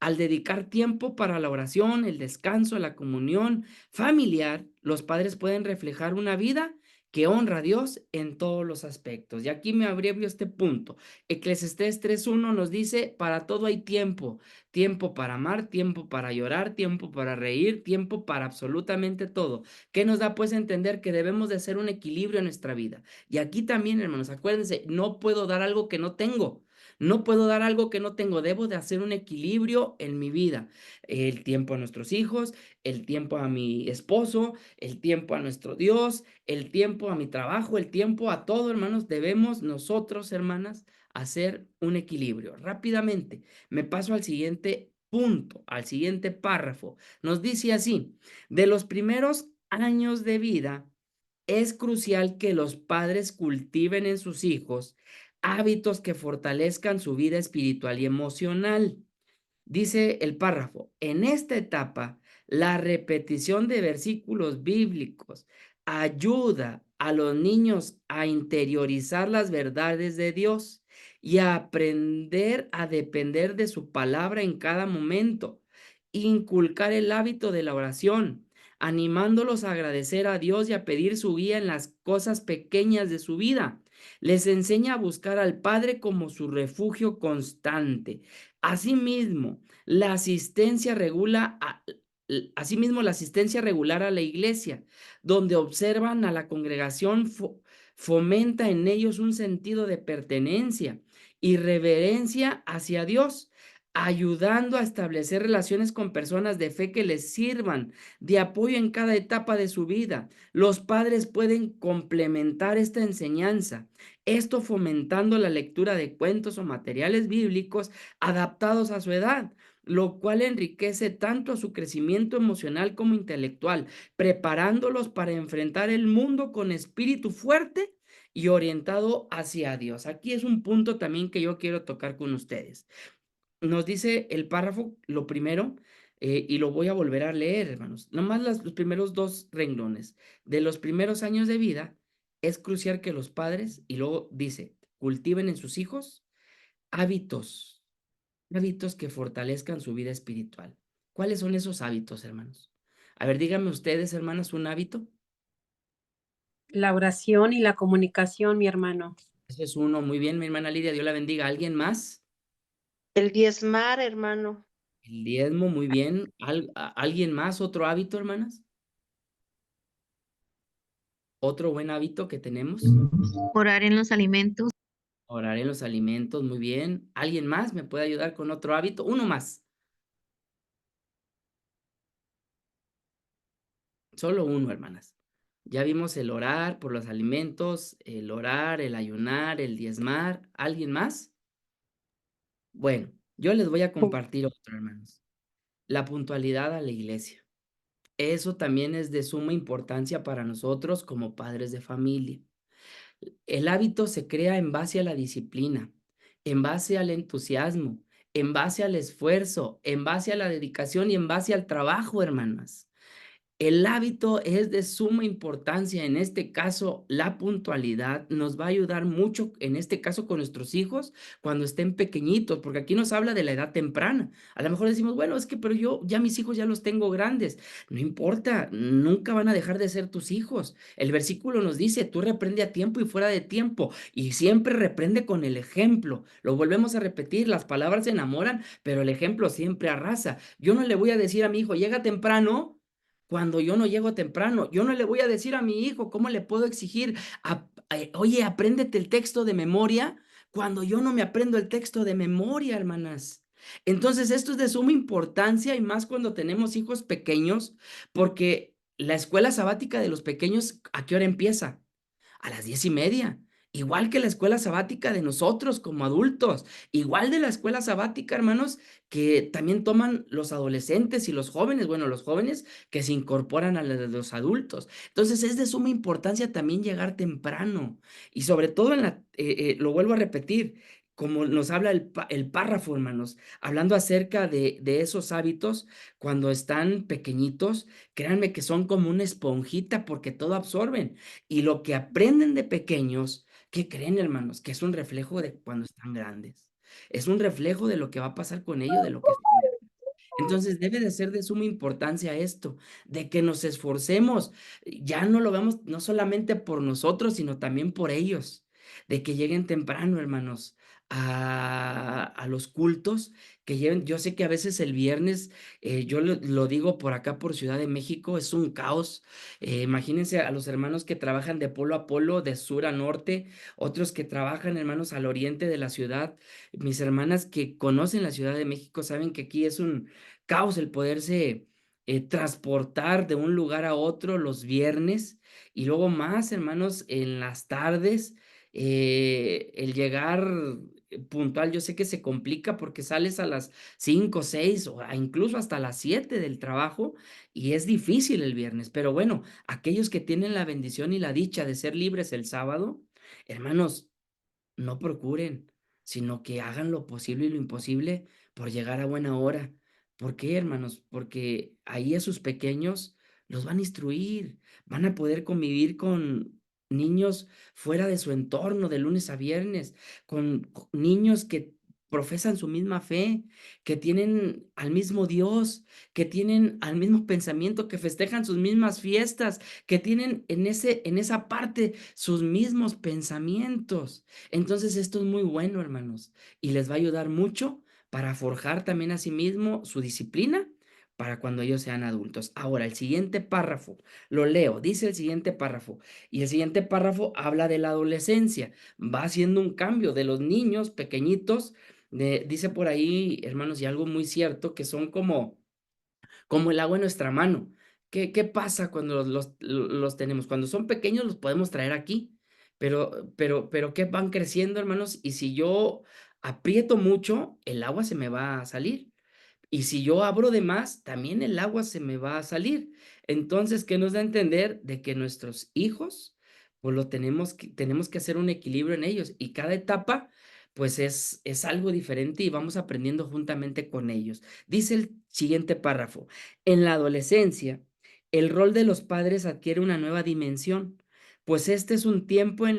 Al dedicar tiempo para la oración, el descanso, la comunión familiar, los padres pueden reflejar una vida que honra a Dios en todos los aspectos. Y aquí me abrevio este punto. Eclesiastés 3:1 nos dice, para todo hay tiempo, tiempo para amar, tiempo para llorar, tiempo para reír, tiempo para absolutamente todo. ¿Qué nos da pues a entender? Que debemos de hacer un equilibrio en nuestra vida. Y aquí también, hermanos, acuérdense, no puedo dar algo que no tengo. No puedo dar algo que no tengo, debo de hacer un equilibrio en mi vida. El tiempo a nuestros hijos, el tiempo a mi esposo, el tiempo a nuestro Dios, el tiempo a mi trabajo, el tiempo a todo, hermanos. Debemos nosotros, hermanas, hacer un equilibrio. Rápidamente, me paso al siguiente punto, al siguiente párrafo. Nos dice así: de los primeros años de vida, es crucial que los padres cultiven en sus hijos hábitos que fortalezcan su vida espiritual y emocional. Dice el párrafo, en esta etapa, la repetición de versículos bíblicos ayuda a los niños a interiorizar las verdades de Dios y a aprender a depender de su palabra en cada momento. Inculcar el hábito de la oración, animándolos a agradecer a Dios y a pedir su guía en las cosas pequeñas de su vida. Les enseña a buscar al Padre como su refugio constante. Asimismo, la asistencia Asimismo, la asistencia regular a la iglesia, donde observan a la congregación, fomenta en ellos un sentido de pertenencia y reverencia hacia Dios, ayudando a establecer relaciones con personas de fe que les sirvan de apoyo en cada etapa de su vida. Los padres pueden complementar esta enseñanza, esto fomentando la lectura de cuentos o materiales bíblicos adaptados a su edad, lo cual enriquece tanto a su crecimiento emocional como intelectual, preparándolos para enfrentar el mundo con espíritu fuerte y orientado hacia Dios. Aquí es un punto también que yo quiero tocar con ustedes. Nos dice el párrafo, lo primero, y lo voy a volver a leer, hermanos. Nomás los primeros 2 renglones. De los primeros años de vida, es crucial que los padres, y luego dice, cultiven en sus hijos hábitos, hábitos que fortalezcan su vida espiritual. ¿Cuáles son esos hábitos, hermanos? A ver, díganme ustedes, hermanas, un hábito. La oración y la comunicación, mi hermano. Ese es uno. Muy bien, mi hermana Lidia, Dios la bendiga. ¿Alguien más? El diezmar, hermano. El diezmo, muy bien. ¿Alguien más? ¿Otro hábito, hermanas? ¿Otro buen hábito que tenemos? Orar en los alimentos. Orar en los alimentos, muy bien. ¿Alguien más me puede ayudar con otro hábito? Uno más. Solo uno, hermanas. Ya vimos el orar por los alimentos, el orar, el ayunar, el diezmar. ¿Alguien más? Bueno, yo les voy a compartir otro, hermanos. La puntualidad a la iglesia. Eso también es de suma importancia para nosotros como padres de familia. El hábito se crea en base a la disciplina, en base al entusiasmo, en base al esfuerzo, en base a la dedicación y en base al trabajo, hermanas. El hábito es de suma importancia, en este caso, la puntualidad nos va a ayudar mucho, en este caso, con nuestros hijos cuando estén pequeñitos, porque aquí nos habla de la edad temprana. A lo mejor decimos, bueno, es que, pero yo ya mis hijos ya los tengo grandes. No importa, nunca van a dejar de ser tus hijos. El versículo nos dice, tú reprende a tiempo y fuera de tiempo, y siempre reprende con el ejemplo. Lo volvemos a repetir, las palabras se enamoran, pero el ejemplo siempre arrasa. Yo no le voy a decir a mi hijo, llega temprano, cuando yo no llego temprano. Yo no le voy a decir a mi hijo, ¿cómo le puedo exigir? Oye, apréndete el texto de memoria, cuando yo no me aprendo el texto de memoria, hermanas. Entonces, esto es de suma importancia y más cuando tenemos hijos pequeños, porque la escuela sabática de los pequeños, ¿a qué hora empieza? A las 10:30. Igual que la escuela sabática de nosotros como adultos, igual de la escuela sabática, hermanos, que también toman los adolescentes y los jóvenes, bueno, los jóvenes que se incorporan a la de los adultos. Entonces es de suma importancia también llegar temprano y sobre todo lo vuelvo a repetir, como nos habla el párrafo, hermanos, hablando acerca de esos hábitos cuando están pequeñitos, créanme que son como una esponjita porque todo absorben. Y lo que aprenden de pequeños, ¿qué creen, hermanos? Que es un reflejo de cuando están grandes. Es un reflejo de lo que va a pasar con ellos, de lo que están grandes. Entonces debe de ser de suma importancia esto, de que nos esforcemos, ya no lo vemos no solamente por nosotros, sino también por ellos, de que lleguen temprano, hermanos, a los cultos, que lleven, yo sé que a veces el viernes, yo lo digo por acá, por Ciudad de México, es un caos. Imagínense a los hermanos que trabajan de polo a polo, de sur a norte, otros que trabajan, hermanos, al oriente de la ciudad. Mis hermanas que conocen la Ciudad de México saben que aquí es un caos el poderse transportar de un lugar a otro los viernes y luego más, hermanos, en las tardes, el llegar puntual, yo sé que se complica porque sales a las 5, 6 o incluso hasta las 7 del trabajo y es difícil el viernes, pero bueno, aquellos que tienen la bendición y la dicha de ser libres el sábado, hermanos, no procuren, sino que hagan lo posible y lo imposible por llegar a buena hora. ¿Por qué, hermanos? Porque ahí a sus pequeños los van a instruir, van a poder convivir con niños fuera de su entorno de lunes a viernes, con niños que profesan su misma fe, que tienen al mismo Dios, que tienen al mismo pensamiento, que festejan sus mismas fiestas, que tienen en esa parte sus mismos pensamientos. Entonces esto es muy bueno, hermanos, y les va a ayudar mucho para forjar también a sí mismo su disciplina, para cuando ellos sean adultos. Ahora, el siguiente párrafo, lo leo, dice el siguiente párrafo, y el siguiente párrafo habla de la adolescencia, va haciendo un cambio de los niños pequeñitos, dice por ahí, hermanos, y algo muy cierto, que son como el agua en nuestra mano. ¿Qué pasa cuando los tenemos? Cuando son pequeños los podemos traer aquí, pero ¿qué van creciendo, hermanos? Y si yo aprieto mucho, el agua se me va a salir. Y si yo abro de más, también el agua se me va a salir. Entonces, ¿qué nos da a entender? De que nuestros hijos, pues tenemos que hacer un equilibrio en ellos. Y cada etapa, pues es algo diferente y vamos aprendiendo juntamente con ellos. Dice el siguiente párrafo, en la adolescencia, el rol de los padres adquiere una nueva dimensión, pues este es un tiempo en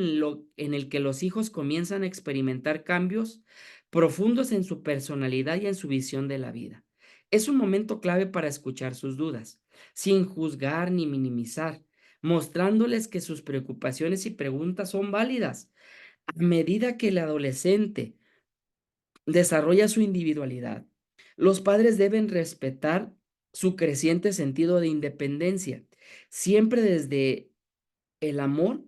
el que los hijos comienzan a experimentar cambios profundos en su personalidad y en su visión de la vida. Es un momento clave para escuchar sus dudas, sin juzgar ni minimizar, mostrándoles que sus preocupaciones y preguntas son válidas. A medida que el adolescente desarrolla su individualidad, los padres deben respetar su creciente sentido de independencia, siempre desde el amor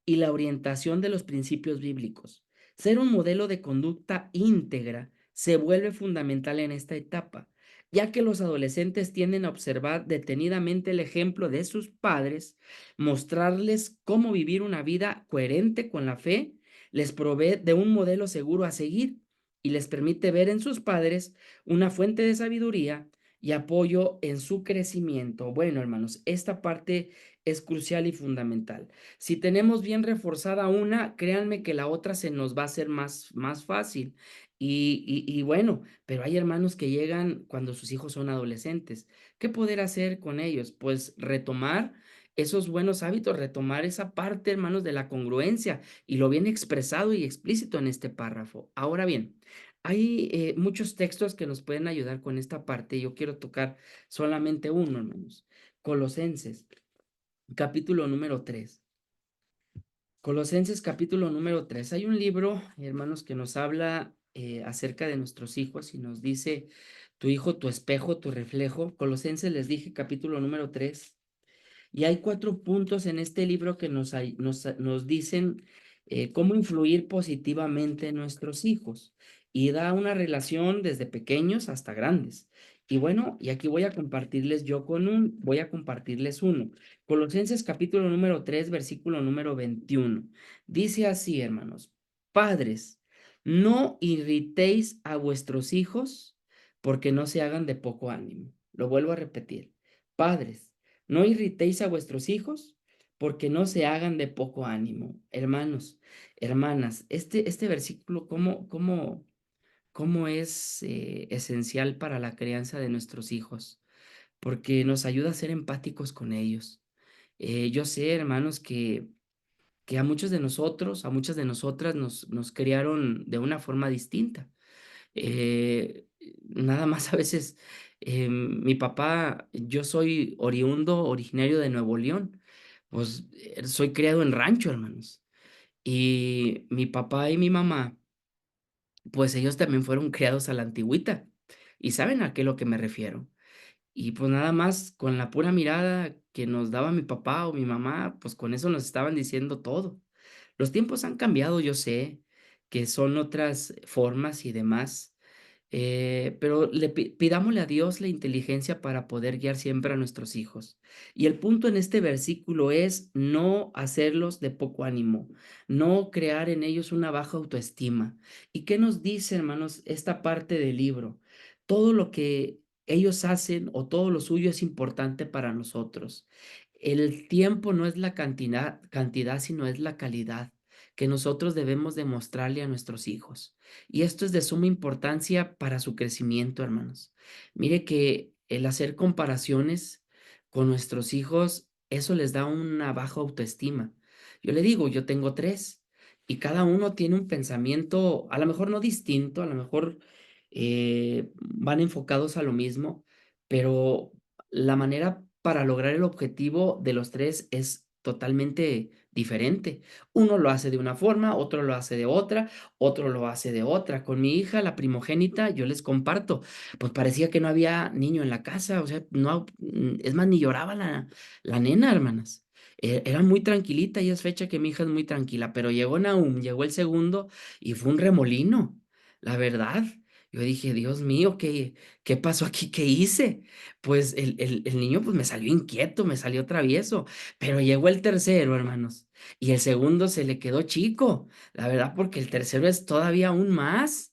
y la orientación de los principios bíblicos. Ser un modelo de conducta íntegra se vuelve fundamental en esta etapa, ya que los adolescentes tienden a observar detenidamente el ejemplo de sus padres, mostrarles cómo vivir una vida coherente con la fe, les provee de un modelo seguro a seguir y les permite ver en sus padres una fuente de sabiduría y apoyo en su crecimiento. Bueno, hermanos, esta parte es crucial y fundamental. Si tenemos bien reforzada una, créanme que la otra se nos va a hacer más fácil. Y bueno, pero hay hermanos que llegan cuando sus hijos son adolescentes. ¿Qué poder hacer con ellos? Pues retomar esos buenos hábitos, retomar esa parte, hermanos, de la congruencia y lo bien expresado y explícito en este párrafo. Ahora bien, hay muchos textos que nos pueden ayudar con esta parte. Yo quiero tocar solamente uno, hermanos. Colosenses, capítulo número 3. Colosenses capítulo número 3. Hay un libro, hermanos, que nos habla acerca de nuestros hijos y nos dice, tu hijo, tu espejo, tu reflejo. Colosenses, les dije, capítulo número 3. Y hay 4 puntos en este libro que nos dicen cómo influir positivamente en nuestros hijos. Y da una relación desde pequeños hasta grandes. Y bueno, y aquí voy a compartirles uno. Colosenses capítulo número 3, versículo número 21. Dice así, hermanos, padres, no irritéis a vuestros hijos porque no se hagan de poco ánimo. Lo vuelvo a repetir. Padres, no irritéis a vuestros hijos porque no se hagan de poco ánimo. Hermanos, hermanas, este versículo, ¿cómo es esencial para la crianza de nuestros hijos? Porque nos ayuda a ser empáticos con ellos. Yo sé, hermanos, que a muchos de nosotros, a muchas de nosotras nos criaron de una forma distinta. Nada más a veces, mi papá, yo soy originario de Nuevo León, pues soy criado en rancho, hermanos. Y mi papá y mi mamá, pues ellos también fueron criados a la antigüita. Y saben a qué es lo que me refiero. Y pues nada más con la pura mirada que nos daba mi papá o mi mamá, pues con eso nos estaban diciendo todo. Los tiempos han cambiado, yo sé que son otras formas y demás, pero pidámosle a Dios la inteligencia para poder guiar siempre a nuestros hijos. Y el punto en este versículo es no hacerlos de poco ánimo, no crear en ellos una baja autoestima. ¿Y qué nos dice, hermanos, esta parte del libro? Todo lo que ellos hacen o todo lo suyo es importante para nosotros. El tiempo no es la cantidad, sino es la calidad que nosotros debemos demostrarle a nuestros hijos. Y esto es de suma importancia para su crecimiento, hermanos. Mire que el hacer comparaciones con nuestros hijos, eso les da una baja autoestima. Yo le digo, yo tengo 3 y cada uno tiene un pensamiento, a lo mejor no distinto, a lo mejor van enfocados a lo mismo, pero la manera para lograr el objetivo de los 3 es totalmente diferente. Uno lo hace de una forma, otro lo hace de otra, otro lo hace de otra. Con mi hija, la primogénita, yo les comparto, pues parecía que no había niño en la casa, o sea, no, es más, ni lloraba la nena, hermanas. Era muy tranquilita y es fecha que mi hija es muy tranquila, pero llegó Nahum, llegó el segundo y fue un remolino, la verdad. Yo dije, Dios mío, ¿qué pasó aquí? ¿Qué hice? Pues el niño pues me salió inquieto, me salió travieso, pero llegó el tercero, hermanos, y el segundo se le quedó chico, la verdad, porque el tercero es todavía aún más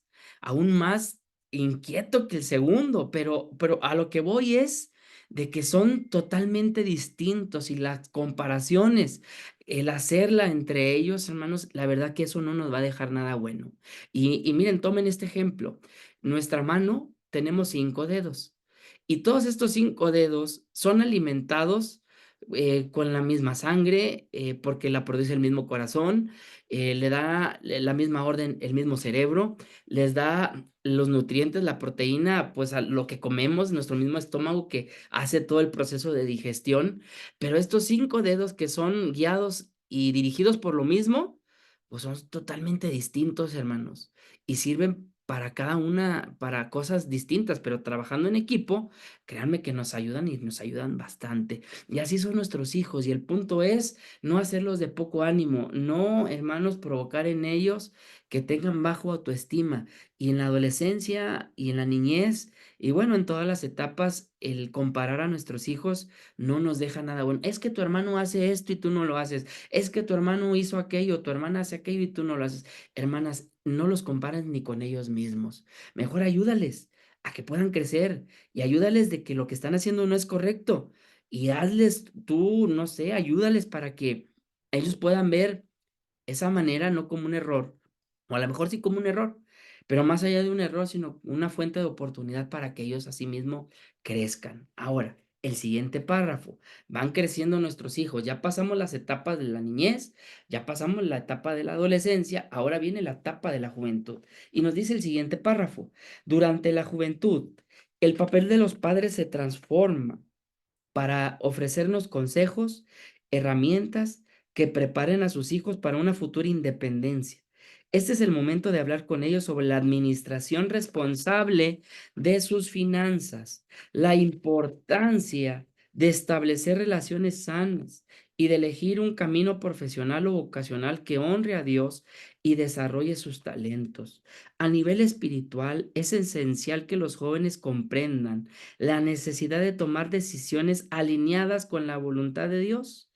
inquieto que el segundo, pero a lo que voy es de que son totalmente distintos y las comparaciones, el hacerla entre ellos, hermanos, la verdad que eso no nos va a dejar nada bueno. Y miren, tomen este ejemplo. Nuestra mano tenemos 5 dedos y todos estos 5 dedos son alimentados con la misma sangre porque la produce el mismo corazón, le da la misma orden el mismo cerebro, les da los nutrientes, la proteína, pues a lo que comemos, nuestro mismo estómago que hace todo el proceso de digestión, pero estos 5 dedos que son guiados y dirigidos por lo mismo, pues son totalmente distintos, hermanos, y sirven para cada una, para cosas distintas, pero trabajando en equipo, créanme que nos ayudan y nos ayudan bastante. Y así son nuestros hijos, y el punto es no hacerlos de poco ánimo, no, hermanos, provocar en ellos que tengan bajo autoestima. Y en la adolescencia y en la niñez, y bueno, en todas las etapas, el comparar a nuestros hijos no nos deja nada bueno. Es que tu hermano hace esto y tú no lo haces. Es que tu hermano hizo aquello, tu hermana hace aquello y tú no lo haces. Hermanas, no los compares ni con ellos mismos. Mejor ayúdales a que puedan crecer y ayúdales de que lo que están haciendo no es correcto. Y hazles tú, no sé, ayúdales para que ellos puedan ver esa manera no como un error, o a lo mejor sí como un error, pero más allá de un error, sino una fuente de oportunidad para que ellos asimismo crezcan. Ahora, el siguiente párrafo, van creciendo nuestros hijos, ya pasamos las etapas de la niñez, ya pasamos la etapa de la adolescencia, ahora viene la etapa de la juventud. Y nos dice el siguiente párrafo, durante la juventud, el papel de los padres se transforma para ofrecernos consejos, herramientas que preparen a sus hijos para una futura independencia. Este es el momento de hablar con ellos sobre la administración responsable de sus finanzas, la importancia de establecer relaciones sanas y de elegir un camino profesional o vocacional que honre a Dios y desarrolle sus talentos. A nivel espiritual, es esencial que los jóvenes comprendan la necesidad de tomar decisiones alineadas con la voluntad de Dios,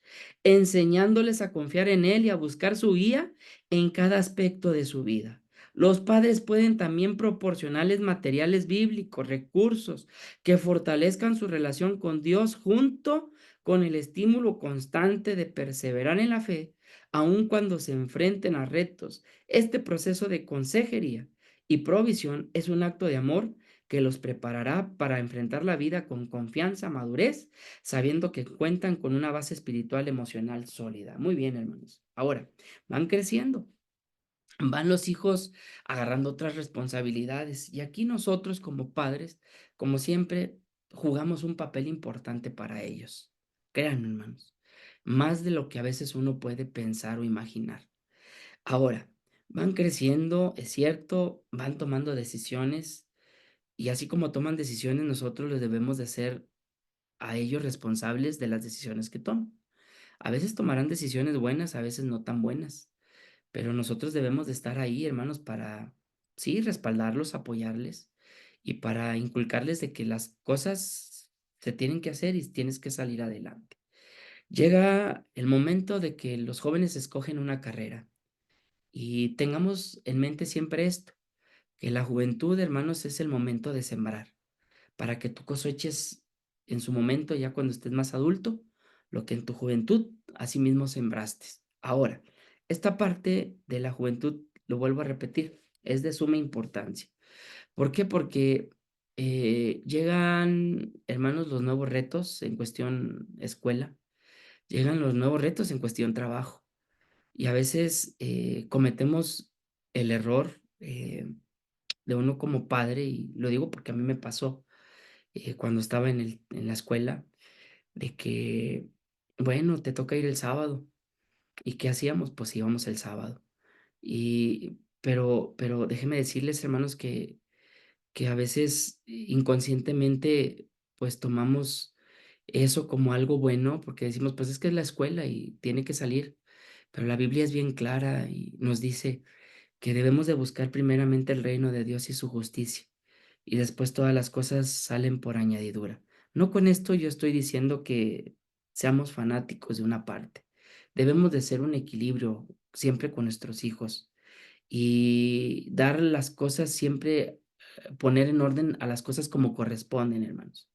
enseñándoles a confiar en Él y a buscar su guía en cada aspecto de su vida. Los padres pueden también proporcionarles materiales bíblicos, recursos que fortalezcan su relación con Dios junto con el estímulo constante de perseverar en la fe, aun cuando se enfrenten a retos. Este proceso de consejería y provisión es un acto de amor que los preparará para enfrentar la vida con confianza, madurez, sabiendo que cuentan con una base espiritual emocional sólida. Muy bien, hermanos. Ahora, van creciendo, van los hijos agarrando otras responsabilidades y aquí nosotros como padres, como siempre, jugamos un papel importante para ellos. Créanme, hermanos, más de lo que a veces uno puede pensar o imaginar. Ahora, van creciendo, es cierto, van tomando decisiones y así como toman decisiones, nosotros les debemos de hacer a ellos responsables de las decisiones que toman. A veces tomarán decisiones buenas, a veces no tan buenas, pero nosotros debemos de estar ahí, hermanos, para, sí, respaldarlos, apoyarles y para inculcarles de que las cosas se tienen que hacer y tienes que salir adelante. Llega el momento de que los jóvenes escogen una carrera y tengamos en mente siempre esto, que la juventud, hermanos, es el momento de sembrar para que tú coseches en su momento, ya cuando estés más adulto, lo que en tu juventud asimismo sembraste. Ahora, esta parte de la juventud, lo vuelvo a repetir, es de suma importancia. ¿Por qué? Porque llegan, hermanos, los nuevos retos en cuestión escuela, llegan los nuevos retos en cuestión trabajo. Y a veces cometemos el error de uno como padre, y lo digo porque a mí me pasó cuando estaba en la escuela, de que bueno, te toca ir el sábado. ¿Y qué hacíamos? Pues íbamos el sábado. Pero déjenme decirles, hermanos, que a veces inconscientemente, pues tomamos eso como algo bueno, porque decimos, pues es que es la escuela y tiene que salir. Pero la Biblia es bien clara y nos dice que debemos de buscar primeramente el reino de Dios y su justicia, y después todas las cosas salen por añadidura. No con esto yo estoy diciendo que seamos fanáticos de una parte. Debemos de ser un equilibrio siempre con nuestros hijos y dar las cosas siempre, poner en orden a las cosas como corresponden, hermanos.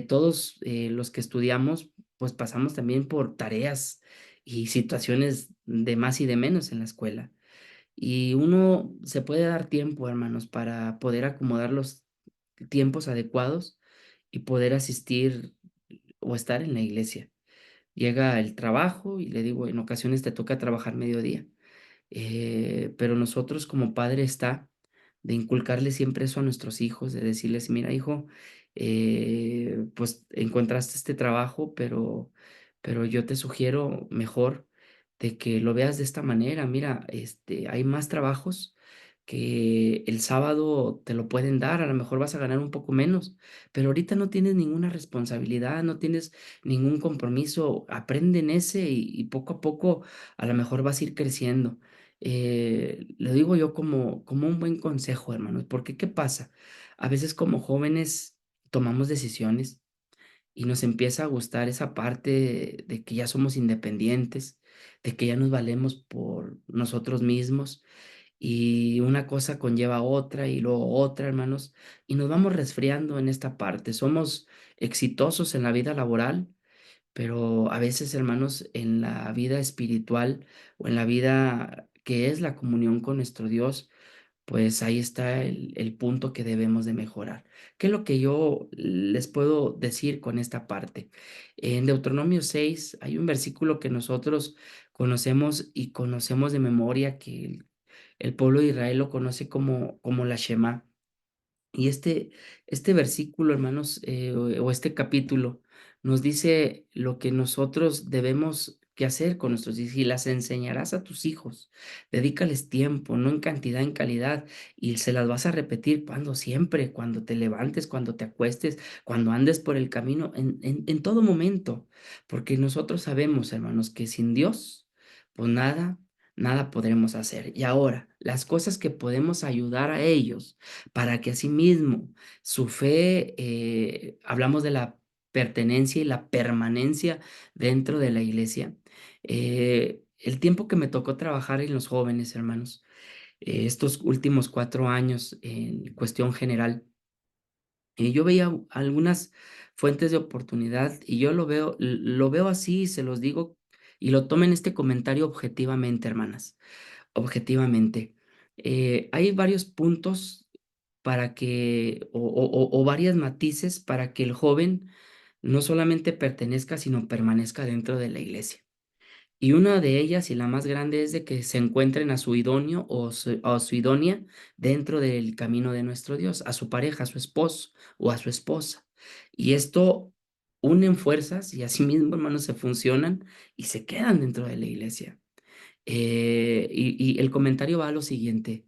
Todos los que estudiamos, pues pasamos también por tareas y situaciones de más y de menos en la escuela. Y uno se puede dar tiempo, hermanos, para poder acomodar los tiempos adecuados y poder asistir o estar en la iglesia. Llega el trabajo y le digo, en ocasiones te toca trabajar mediodía. Pero nosotros como padre está de inculcarle siempre eso a nuestros hijos, de decirles, mira, hijo, pues encontraste este trabajo, pero yo te sugiero mejor de que lo veas de esta manera. Mira, hay más trabajos que el sábado te lo pueden dar, a lo mejor vas a ganar un poco menos, pero ahorita no tienes ninguna responsabilidad, no tienes ningún compromiso, aprende en ese y poco a poco a lo mejor vas a ir creciendo. Lo digo yo como un buen consejo, hermanos, porque ¿qué pasa? A veces como jóvenes tomamos decisiones y nos empieza a gustar esa parte de que ya somos independientes, de que ya nos valemos por nosotros mismos y una cosa conlleva a otra y luego otra, hermanos, y nos vamos resfriando en esta parte. Somos exitosos en la vida laboral, pero a veces, hermanos, en la vida espiritual o en la vida que es la comunión con nuestro Dios, pues ahí está el punto que debemos de mejorar. ¿Qué es lo que yo les puedo decir con esta parte? En Deuteronomio 6 hay un versículo que nosotros conocemos y conocemos de memoria, que el pueblo de Israel lo conoce como la Shema. Y este versículo, hermanos, o este capítulo, nos dice lo que nosotros debemos que hacer con nuestros hijos. Y las enseñarás a tus hijos. Dedícales tiempo, no en cantidad, en calidad. Y se las vas a repetir cuando siempre, cuando te levantes, cuando te acuestes, cuando andes por el camino, en todo momento. Porque nosotros sabemos, hermanos, que sin Dios, pues nada podremos hacer. Y ahora, las cosas que podemos ayudar a ellos para que asimismo su fe, hablamos de la pertenencia y la permanencia dentro de la iglesia. El tiempo que me tocó trabajar en los jóvenes, hermanos, estos últimos 4 años en cuestión general, yo veía algunas fuentes de oportunidad y yo lo veo así y se los digo y lo tomen este comentario objetivamente, hermanas, objetivamente. Hay varios puntos para que, o varias matices para que el joven no solamente pertenezca, sino permanezca dentro de la iglesia. Y una de ellas, y la más grande, es de que se encuentren a su idóneo o a su idónea dentro del camino de nuestro Dios, a su pareja, a su esposo o a su esposa. Y esto unen fuerzas y así mismo, hermanos, se funcionan y se quedan dentro de la iglesia. Y el comentario va a lo siguiente: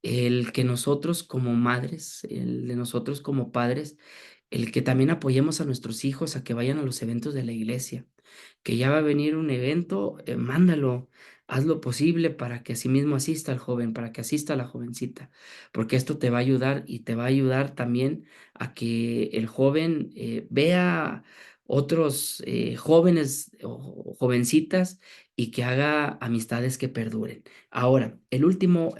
el que nosotros como madres, el de nosotros como padres, el que también apoyemos a nuestros hijos a que vayan a los eventos de la iglesia, que ya va a venir un evento, mándalo, haz lo posible para que asimismo asista el joven, para que asista la jovencita, porque esto te va a ayudar y te va a ayudar también a que el joven vea otros jóvenes o jovencitas y que haga amistades que perduren. Ahora, el último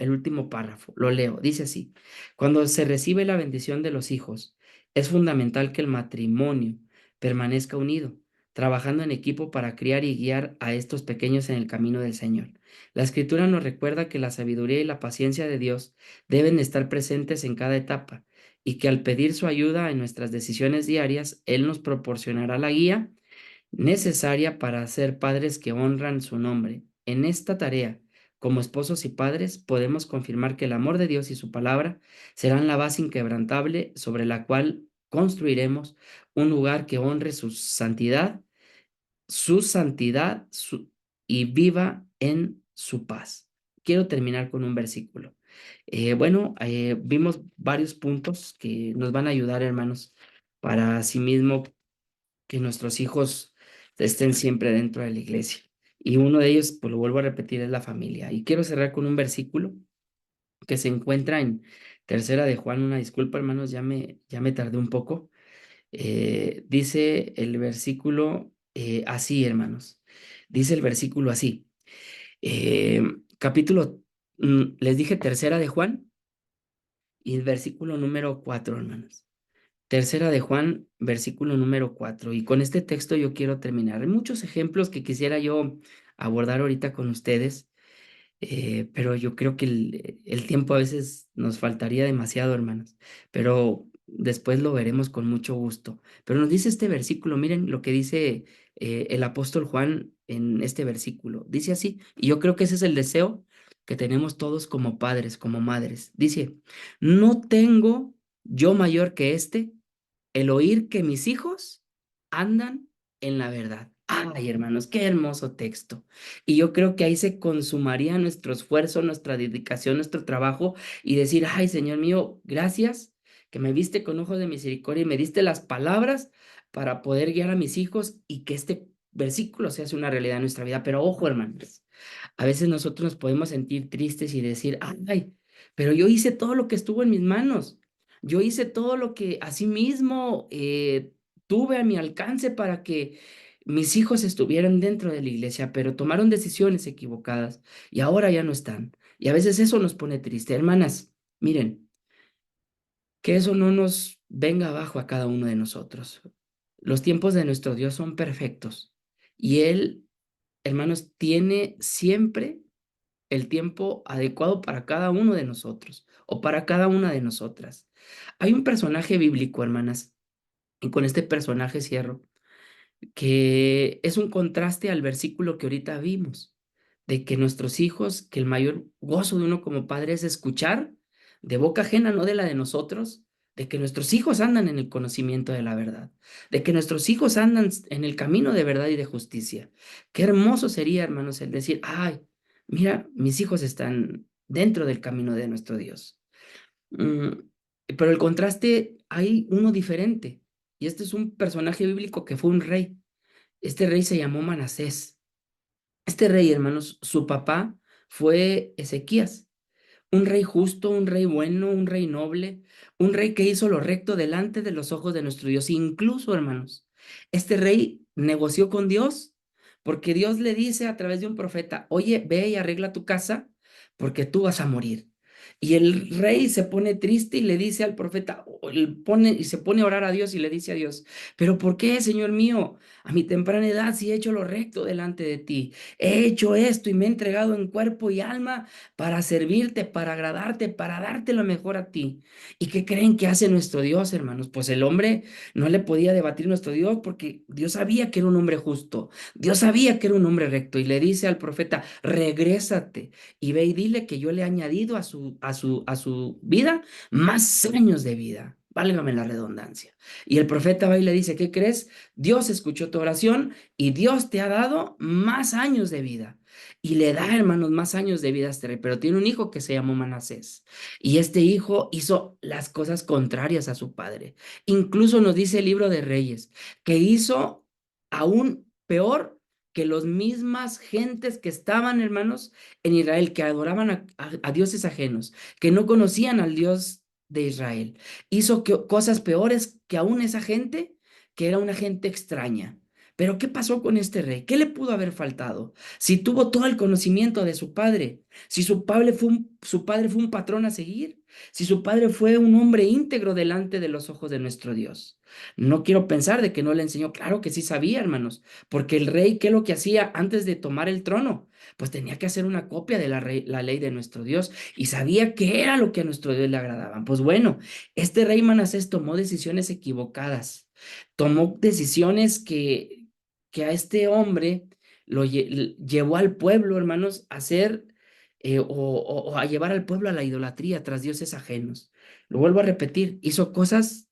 párrafo, lo leo, dice así: cuando se recibe la bendición de los hijos, es fundamental que el matrimonio permanezca unido, trabajando en equipo para criar y guiar a estos pequeños en el camino del Señor. La Escritura nos recuerda que la sabiduría y la paciencia de Dios deben estar presentes en cada etapa y que al pedir su ayuda en nuestras decisiones diarias, Él nos proporcionará la guía necesaria para ser padres que honran su nombre. En esta tarea, como esposos y padres, podemos confirmar que el amor de Dios y su palabra serán la base inquebrantable sobre la cual construiremos un lugar que honre su santidad, su santidad y viva en su paz. Quiero terminar con un versículo. Vimos varios puntos que nos van a ayudar, hermanos, para asimismo que nuestros hijos estén siempre dentro de la iglesia. Y uno de ellos, pues lo vuelvo a repetir, es la familia. Y quiero cerrar con un versículo que se encuentra en Tercera de Juan. Una disculpa, hermanos, ya me tardé un poco. Dice el versículo así, hermanos. Dice el versículo así. Eh, les dije Tercera de Juan y el versículo número 4, hermanos. Tercera de Juan, versículo número 4. Y con este texto yo quiero terminar. Hay muchos ejemplos que quisiera yo abordar ahorita con ustedes, pero yo creo que el tiempo a veces nos faltaría demasiado, hermanos. Pero después lo veremos con mucho gusto. Pero nos dice este versículo, miren lo que dice el apóstol Juan en este versículo. Dice así, y yo creo que ese es el deseo que tenemos todos como padres, como madres. Dice, no tengo yo mayor que este el oír que mis hijos andan en la verdad. Ay, hermanos, qué hermoso texto. Y yo creo que ahí se consumaría nuestro esfuerzo, nuestra dedicación, nuestro trabajo y decir, ay, Señor mío, gracias que me viste con ojos de misericordia y me diste las palabras para poder guiar a mis hijos y que este versículo se hace una realidad en nuestra vida. Pero ojo, hermanos, a veces nosotros nos podemos sentir tristes y decir, ay, pero yo hice todo lo que estuvo en mis manos. Yo hice todo lo que asimismo tuve a mi alcance para que mis hijos estuvieran dentro de la iglesia, pero tomaron decisiones equivocadas y ahora ya no están. Y a veces eso nos pone triste. Hermanas, miren, que eso no nos venga abajo a cada uno de nosotros. Los tiempos de nuestro Dios son perfectos y Él, hermanos, tiene siempre el tiempo adecuado para cada uno de nosotros o para cada una de nosotras. Hay un personaje bíblico, hermanas, y con este personaje cierro, que es un contraste al versículo que ahorita vimos, de que nuestros hijos, que el mayor gozo de uno como padre es escuchar de boca ajena, no de la de nosotros, de que nuestros hijos andan en el conocimiento de la verdad, de que nuestros hijos andan en el camino de verdad y de justicia. Qué hermoso sería, hermanos, el decir, ay, mira, mis hijos están dentro del camino de nuestro Dios. Mm, pero el contraste, hay uno diferente. Y este es un personaje bíblico que fue un rey. Este rey se llamó Manasés. Este rey, hermanos, su papá fue Ezequías. Un rey justo, un rey bueno, un rey noble, un rey que hizo lo recto delante de los ojos de nuestro Dios. Incluso, hermanos, este rey negoció con Dios porque Dios le dice a través de un profeta, oye, ve y arregla tu casa porque tú vas a morir. Y el rey se pone triste y le dice al profeta, y se pone a orar a Dios y le dice a Dios, pero ¿por qué, Señor mío? A mi temprana edad sí he hecho lo recto delante de ti. He hecho esto y me he entregado en cuerpo y alma para servirte, para agradarte, para darte lo mejor a ti. ¿Y qué creen que hace nuestro Dios, hermanos? Pues el hombre no le podía debatir nuestro Dios porque Dios sabía que era un hombre justo, Dios sabía que era un hombre recto y le dice al profeta, regrésate y ve y dile que yo le he añadido a su vida más años de vida. Válgame la redundancia. Y el profeta va y le dice, ¿qué crees? Dios escuchó tu oración y Dios te ha dado más años de vida. Y le da, hermanos, más años de vida a este rey, pero tiene un hijo que se llamó Manasés. Y este hijo hizo las cosas contrarias a su padre. Incluso nos dice el libro de Reyes, que hizo aún peor que las mismas gentes que estaban, hermanos, en Israel, que adoraban a dioses ajenos, que no conocían al Dios de Israel. Hizo cosas peores que aún esa gente, que era una gente extraña. Pero ¿qué pasó con este rey? ¿Qué le pudo haber faltado? Si tuvo todo el conocimiento de su padre, si su padre fue un patrón a seguir, si su padre fue un hombre íntegro delante de los ojos de nuestro Dios. No quiero pensar de que no le enseñó, claro que sí sabía, hermanos, porque el rey, ¿qué es lo que hacía antes de tomar el trono? Pues tenía que hacer una copia de la ley de nuestro Dios y sabía qué era lo que a nuestro Dios le agradaban. Pues bueno, este rey Manasés tomó decisiones equivocadas, tomó decisiones que a este hombre llevó al pueblo, hermanos, a hacer o a llevar al pueblo a la idolatría tras dioses ajenos. Lo vuelvo a repetir, hizo cosas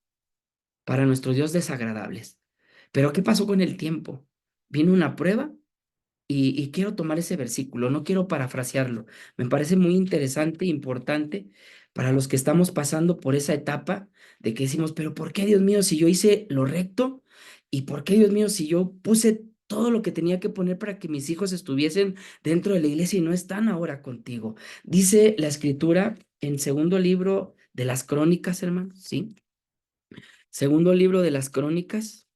para nuestro Dios desagradables. Pero ¿qué pasó con el tiempo? vino una prueba y quiero tomar ese versículo, no quiero parafrasearlo. Me parece muy interesante e importante para los que estamos pasando por esa etapa de que decimos, pero ¿por qué, Dios mío, si yo hice lo recto? ¿Y por qué, Dios mío, si yo puse todo lo que tenía que poner para que mis hijos estuviesen dentro de la iglesia y no están ahora contigo? Dice la escritura en segundo libro de las Crónicas, hermanos, ¿sí? Segundo libro de las Crónicas,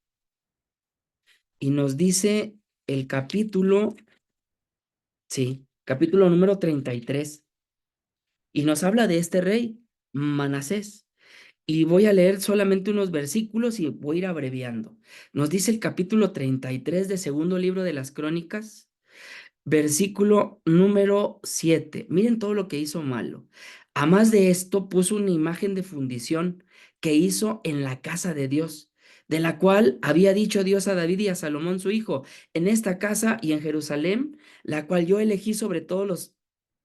y nos dice el capítulo, sí, capítulo número 33, y nos habla de este rey, Manasés. Y voy a leer solamente unos versículos y voy a ir abreviando. Nos dice el capítulo 33 de segundo libro de las Crónicas, versículo número 7. Miren todo lo que hizo malo. A más de esto, puso una imagen de fundición que hizo en la casa de Dios, de la cual había dicho Dios a David y a Salomón su hijo, en esta casa y en Jerusalén, la cual yo elegí sobre todos los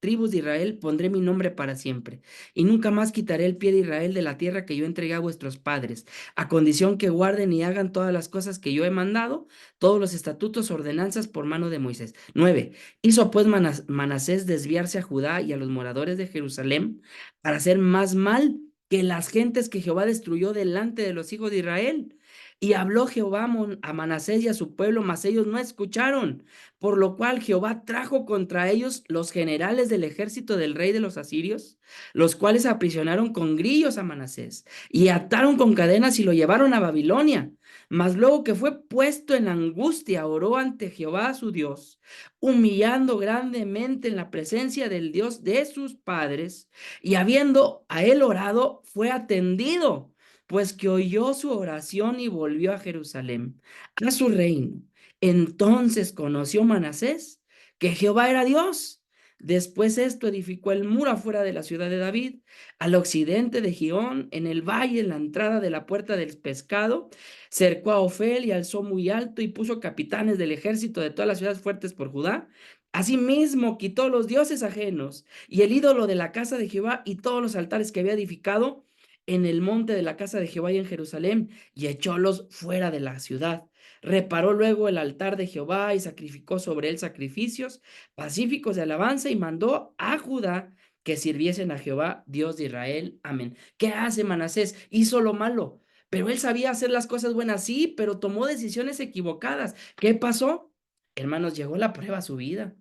tribus de Israel, pondré mi nombre para siempre, y nunca más quitaré el pie de Israel de la tierra que yo entregué a vuestros padres, a condición que guarden y hagan todas las cosas que yo he mandado, todos los estatutos, ordenanzas por mano de Moisés. 9. Hizo pues Manasés desviarse a Judá y a los moradores de Jerusalén para hacer más mal que las gentes que Jehová destruyó delante de los hijos de Israel. Y habló Jehová a Manasés y a su pueblo, mas ellos no escucharon, por lo cual Jehová trajo contra ellos los generales del ejército del rey de los asirios, los cuales aprisionaron con grillos a Manasés y ataron con cadenas y lo llevaron a Babilonia. Mas luego que fue puesto en angustia, oró ante Jehová su Dios, humillando grandemente en la presencia del Dios de sus padres, y habiendo a él orado, fue atendido, pues que oyó su oración y volvió a Jerusalén, a su reino. Entonces conoció Manasés que Jehová era Dios. Después esto edificó el muro afuera de la ciudad de David, al occidente de Gihón, en el valle, en la entrada de la puerta del pescado, cercó a Ofel y alzó muy alto y puso capitanes del ejército de todas las ciudades fuertes por Judá. Asimismo quitó los dioses ajenos y el ídolo de la casa de Jehová y todos los altares que había edificado en el monte de la casa de Jehová y en Jerusalén, y echólos fuera de la ciudad. Reparó luego el altar de Jehová y sacrificó sobre él sacrificios pacíficos de alabanza y mandó a Judá que sirviesen a Jehová, Dios de Israel. Amén. ¿Qué hace Manasés? Hizo lo malo, pero él sabía hacer las cosas buenas, sí, pero tomó decisiones equivocadas. ¿Qué pasó? Hermanos, llegó la prueba a su vida.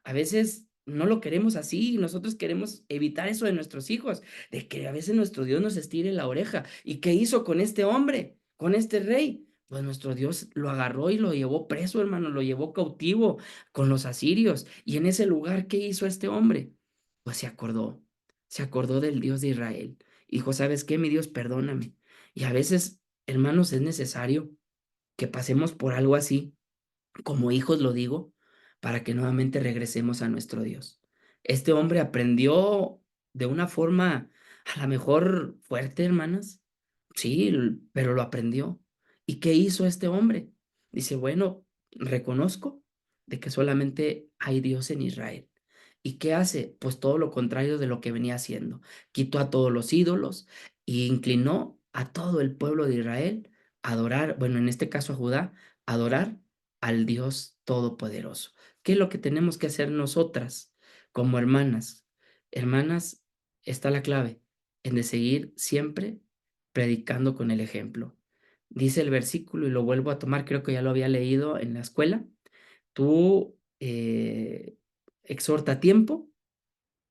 A veces no lo queremos así y nosotros queremos evitar eso de nuestros hijos, de que a veces nuestro Dios nos estire la oreja. ¿Y qué hizo con este hombre, con este rey? Pues nuestro Dios lo agarró y lo llevó preso, hermano, lo llevó cautivo con los asirios. Y en ese lugar, ¿qué hizo este hombre? Pues se acordó del Dios de Israel. Dijo, ¿sabes qué? Mi Dios, perdóname. Y a veces, hermanos, es necesario que pasemos por algo así, como hijos lo digo, para que nuevamente regresemos a nuestro Dios. Este hombre aprendió de una forma a lo mejor fuerte, hermanas. Sí, pero lo aprendió. ¿Y qué hizo este hombre? Dice, bueno, reconozco de que solamente hay Dios en Israel. ¿Y qué hace? Pues todo lo contrario de lo que venía haciendo. Quitó a todos los ídolos e inclinó a todo el pueblo de Israel a adorar, bueno, en este caso a Judá, a adorar al Dios Todopoderoso. ¿Qué es lo que tenemos que hacer nosotras como hermanas? Hermanas, está la clave en de seguir siempre predicando con el ejemplo. Dice el versículo y lo vuelvo a tomar, creo que ya lo había leído en la escuela. Tú exhorta a tiempo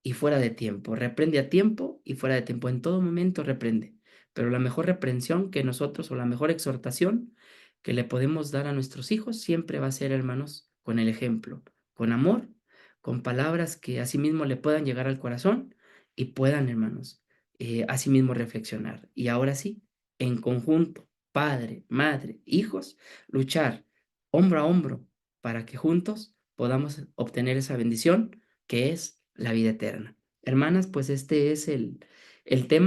y fuera de tiempo, reprende a tiempo y fuera de tiempo, en todo momento reprende. Pero la mejor reprensión que nosotros o la mejor exhortación que le podemos dar a nuestros hijos siempre va a ser, hermanos, con el ejemplo, con amor, con palabras que asimismo le puedan llegar al corazón y puedan, hermanos, asimismo reflexionar. Y ahora sí, en conjunto, padre, madre, hijos, luchar hombro a hombro para que juntos podamos obtener esa bendición que es la vida eterna. Hermanas, pues este es el tema.